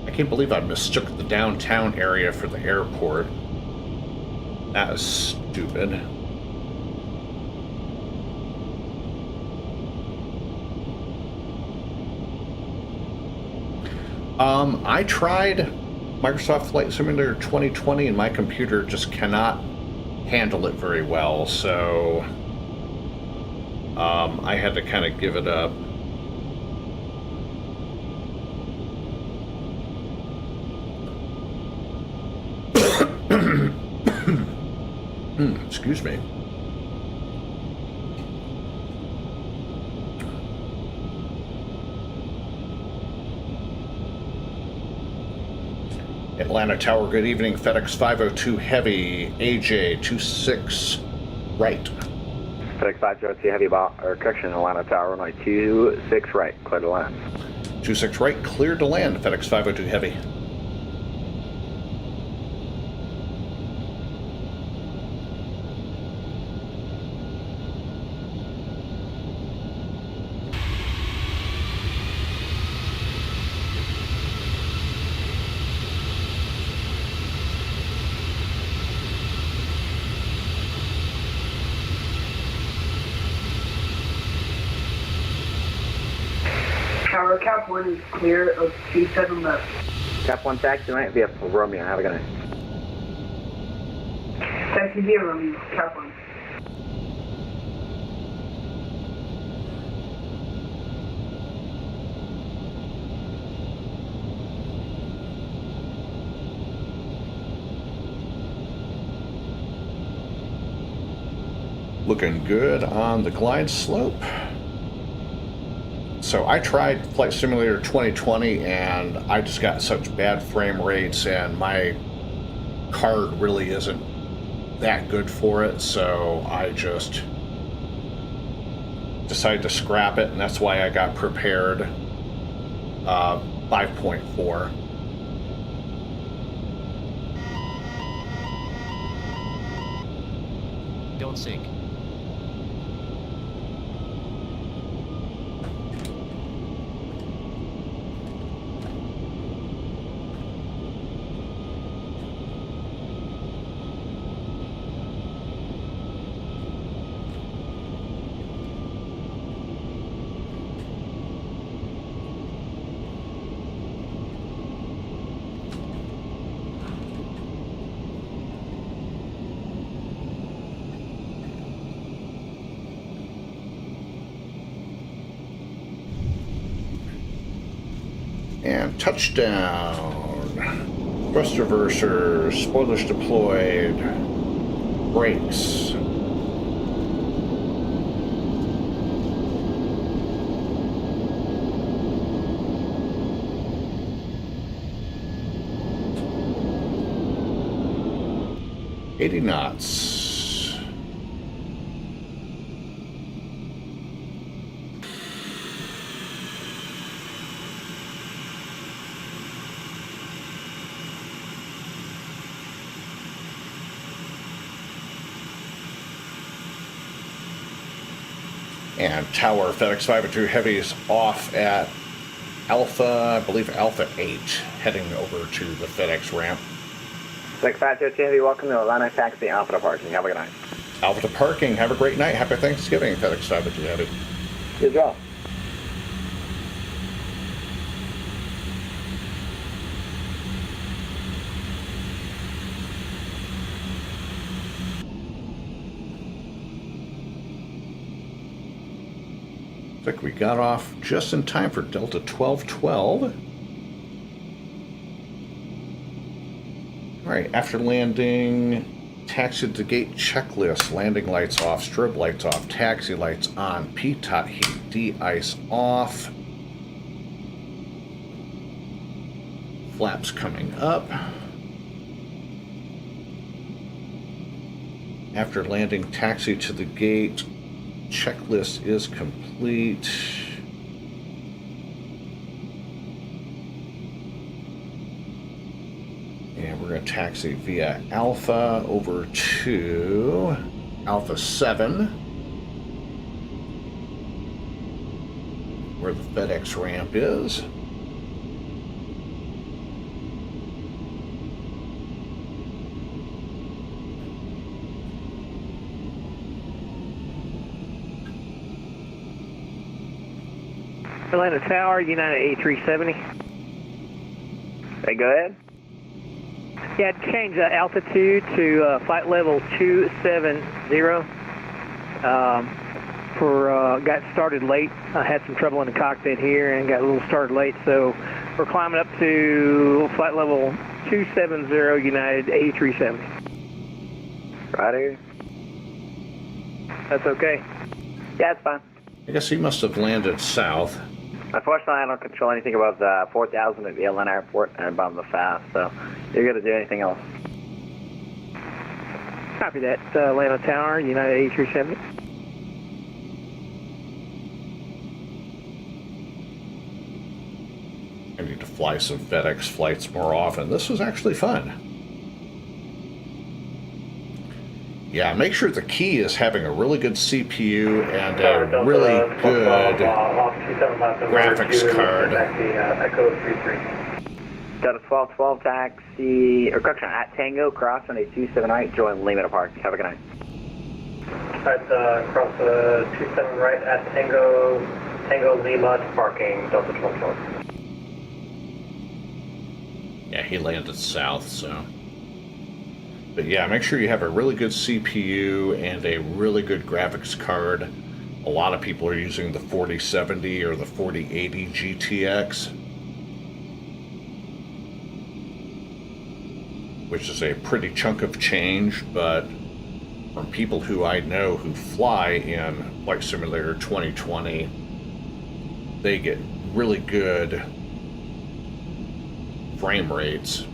I can't believe I mistook the downtown area for the airport. That is stupid. I tried Microsoft Flight Simulator 2020 and my computer just cannot handle it very well, so I had to kind of give it up. Excuse me. Atlanta Tower, good evening. FedEx 502 Heavy, AJ 26 right. FedEx 502 Heavy, correction, Atlanta Tower, runway 26 right, clear to land. 26 right, cleared to land. FedEx 502 Heavy. Tower, Cap 1 is clear of 27 left. Cap 1 taxi tonight via Romeo, have a good night. Taxi via Romeo, Cap 1. Looking good on the glide slope. So I tried Flight Simulator 2020 and I just got such bad frame rates and my card really isn't that good for it, so I just decided to scrap it, and that's why I got prepared 5.4. Don't sink. And touchdown. Thrust reversers, spoilers deployed, brakes. $80 knots. And Tower, FedEx 502 Heavy is off at Alpha, I believe Alpha 8, heading over to the FedEx ramp. FedEx 502 Heavy, welcome to Atlanta Taxi, Alpha to parking. Have a good night. Alpha to parking, have a great night. Happy Thanksgiving, FedEx 502 Heavy. Good job. Looks like we got off just in time for Delta 1212. All right, after landing, taxi to gate checklist, landing lights off, strobe lights off, taxi lights on, PTOT heat, de-ice off. Flaps coming up. After landing, taxi to the gate. Checklist is complete. And we're going to taxi via Alpha over to Alpha 7, where the FedEx ramp is. Atlanta Tower, United A370. Hey, go ahead. Yeah, change altitude to flight level 270. got started late. I had some trouble in the cockpit here and got a little started late, so we're climbing up to flight level 270 United 8370. Righty. That's okay. Yeah, it's fine. I guess he must have landed south. Unfortunately, I don't control anything above the 4,000 at the Airline airport and above the FAST, so you're going to do anything else. Copy that. Atlanta Tower, United 8370. I need to fly some FedEx flights more often. This was actually fun. Yeah, make sure the key is having a really good CPU and a really good graphics card. Delta 1212 taxi, or correction, at Tango, cross on a 278, join Lima Park. Have a good night. Alright, cross 27 right at Tango Lima to parking, Delta 1212. Yeah, he landed south, so. But yeah, make sure you have a really good CPU and a really good graphics card. A lot of people are using the 4070 or the 4080 GTX, which is a pretty chunk of change, but from people who I know who fly in Flight Simulator 2020, they get really good frame rates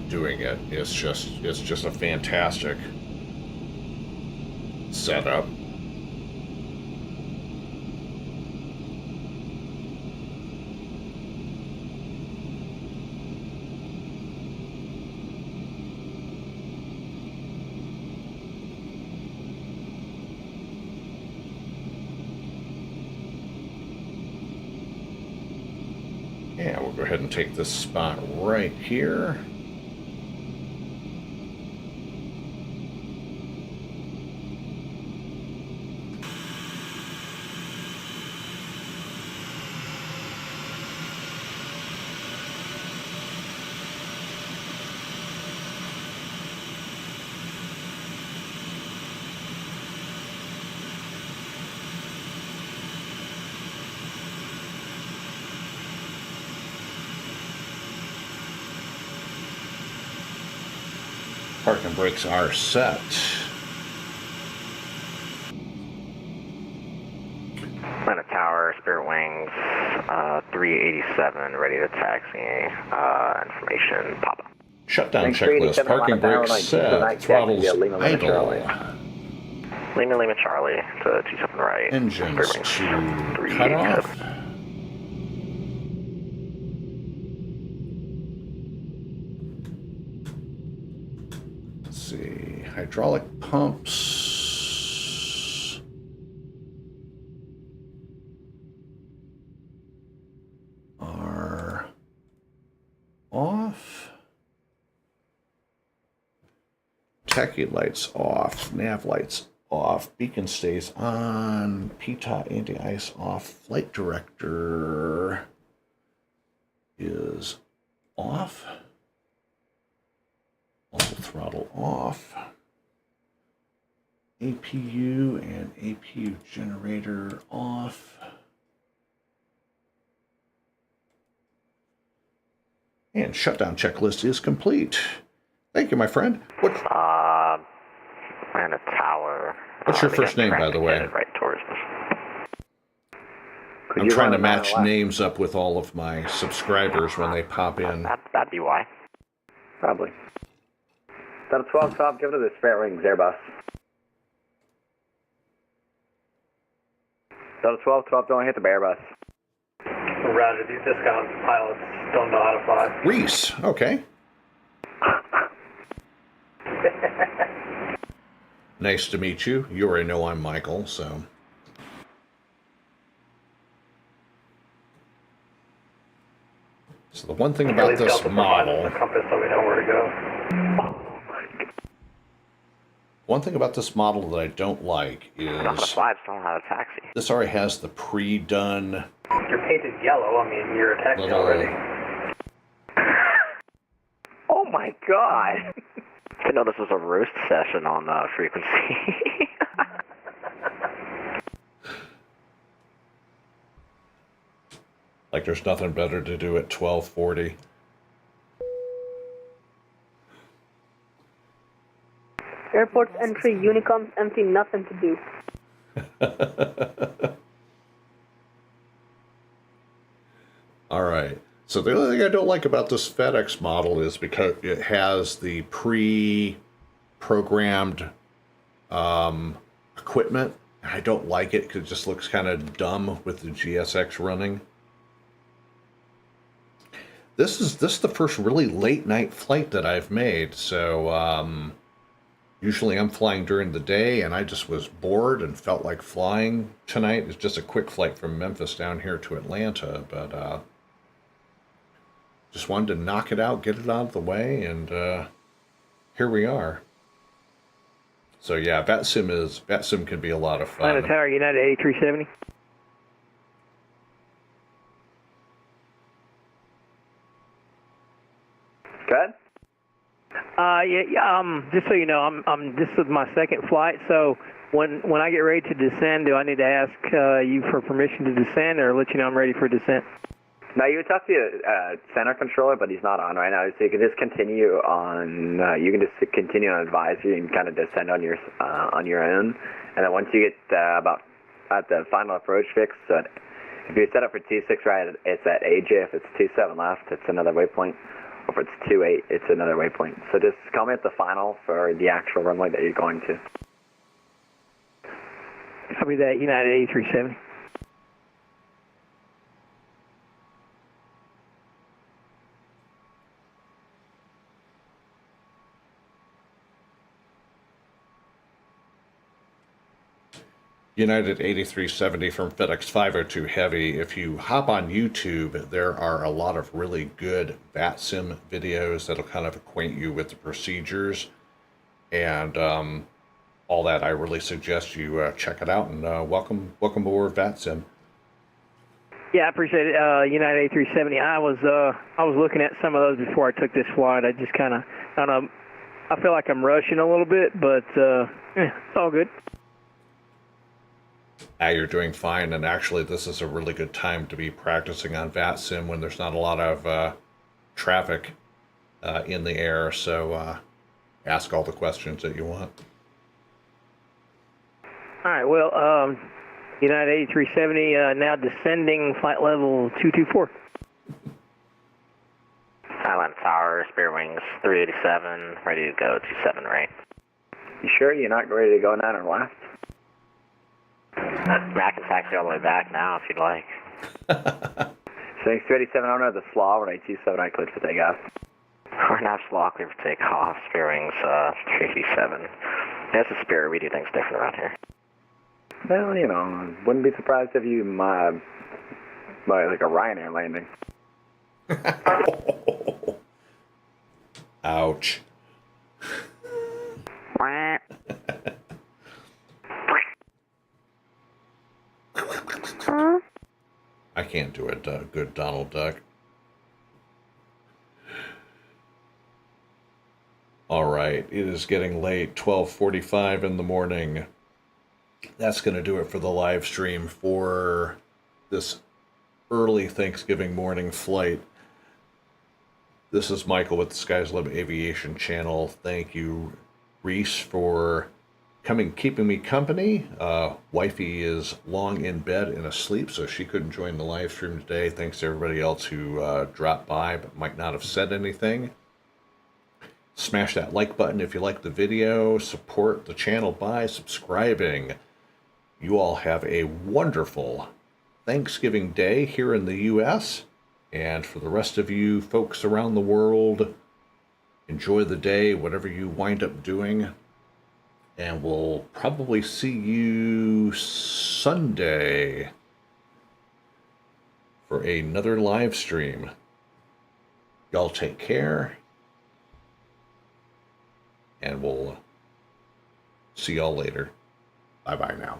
doing it. It's just a fantastic setup. Yeah, we'll go ahead and take this spot right here. Parking brakes are set. Atlanta Tower, Spirit Wings, 387, ready to taxi. Information, Papa. Shutdown checklist. Parking brakes set. Throttles idle. Lima Charlie to 27 right. Engines to cut off. Let's see. Hydraulic pumps are off. Tachi lights off. Nav lights off. Beacon stays on. PTOT anti-ice off. Flight director is off. Auto throttle off. APU and APU generator off. And shutdown checklist is complete. Thank you, my friend. And a tower. What's your first name, by the way? Right towards us. I'm trying to match names up with all of my subscribers when they pop in. That'd be why. Probably. Delta 1212, give it to the Spirit Wings Airbus. Delta 1212, don't hit the Airbus. Roger, these discount pilots don't know how to fly. Reese, okay. Nice to meet you. You already know I'm Michael, so. So the one thing about this model. Compass, so we know where to go. One thing about this model that I don't like is the flights don't have a taxi. This already has the pre-done. You're painted yellow. I mean, you're a taxi already. Oh my god! I know this was a roast session on frequency. Like there's nothing better to do at 12:40. Airport's entry, Unicom's empty, nothing to do. All right. So the only thing I don't like about this FedEx model is because it has the pre-programmed equipment. I don't like it because it just looks kind of dumb with the GSX running. This is the first really late night flight that I've made. So usually I'm flying during the day, and I just was bored and felt like flying tonight. It's just a quick flight from Memphis down here to Atlanta, but just wanted to knock it out, get it out of the way, and here we are. So yeah, VATSIM can be a lot of fun. Atlanta Tower, United 8370. Good. Just so you know, this is my second flight. So when I get ready to descend, do I need to ask you for permission to descend, or let you know I'm ready for descent? No, you would talk to your center controller, but he's not on right now. So you can just continue on. You can just continue on advisory and kind of descend on your own. And then once you get about at the final approach fix, so if you're set up for 26 right, it's at AJ. If it's 27 left, it's another waypoint. Or if it's 28, it's another waypoint. So just call me at the final for the actual runway that you're going to. Copy that, United 8370. United 8370 from FedEx 502 Heavy. If you hop on YouTube, there are a lot of really good VATSIM videos that'll kind of acquaint you with the procedures and all that. I really suggest you check it out, and welcome aboard VATSIM. Yeah, I appreciate it. United 8370. I was looking at some of those before I took this flight. I just kind of, I don't know, I feel like I'm rushing a little bit, but it's all good. You're doing fine, and actually this is a really good time to be practicing on VATSIM when there's not a lot of traffic in the air, so ask all the questions that you want. All right, well, United 8370, now descending flight level 224. Airline Tower, Spear Wings 387, ready to go 27 right. You sure you're not ready to go 9 or left? I can taxi all the way back now if you'd like. Swing 387 owner of the slaw, right 27 right, cleared for takeoff. We're not slaw, clear for takeoff, Spear Wings 387. That's a Spear, we do things different around here. Well, you know, wouldn't be surprised if you by like a Ryanair landing. Ouch. I can't do a good Donald Duck. All right, it is getting late, 12:45 in the morning. That's going to do it for the live stream for this early Thanksgiving morning flight. This is Michael with the Sky's Limit Aviation Channel. Thank you, Reese, for keeping me company. Wifey is long in bed and asleep, so she couldn't join the live stream today. Thanks to everybody else who dropped by but might not have said anything. Smash that like button if you like the video. Support the channel by subscribing. You all have a wonderful Thanksgiving Day here in the U.S. And for the rest of you folks around the world, enjoy the day, whatever you wind up doing. And we'll probably see you Sunday for another live stream. Y'all take care. And we'll see y'all later. Bye-bye now.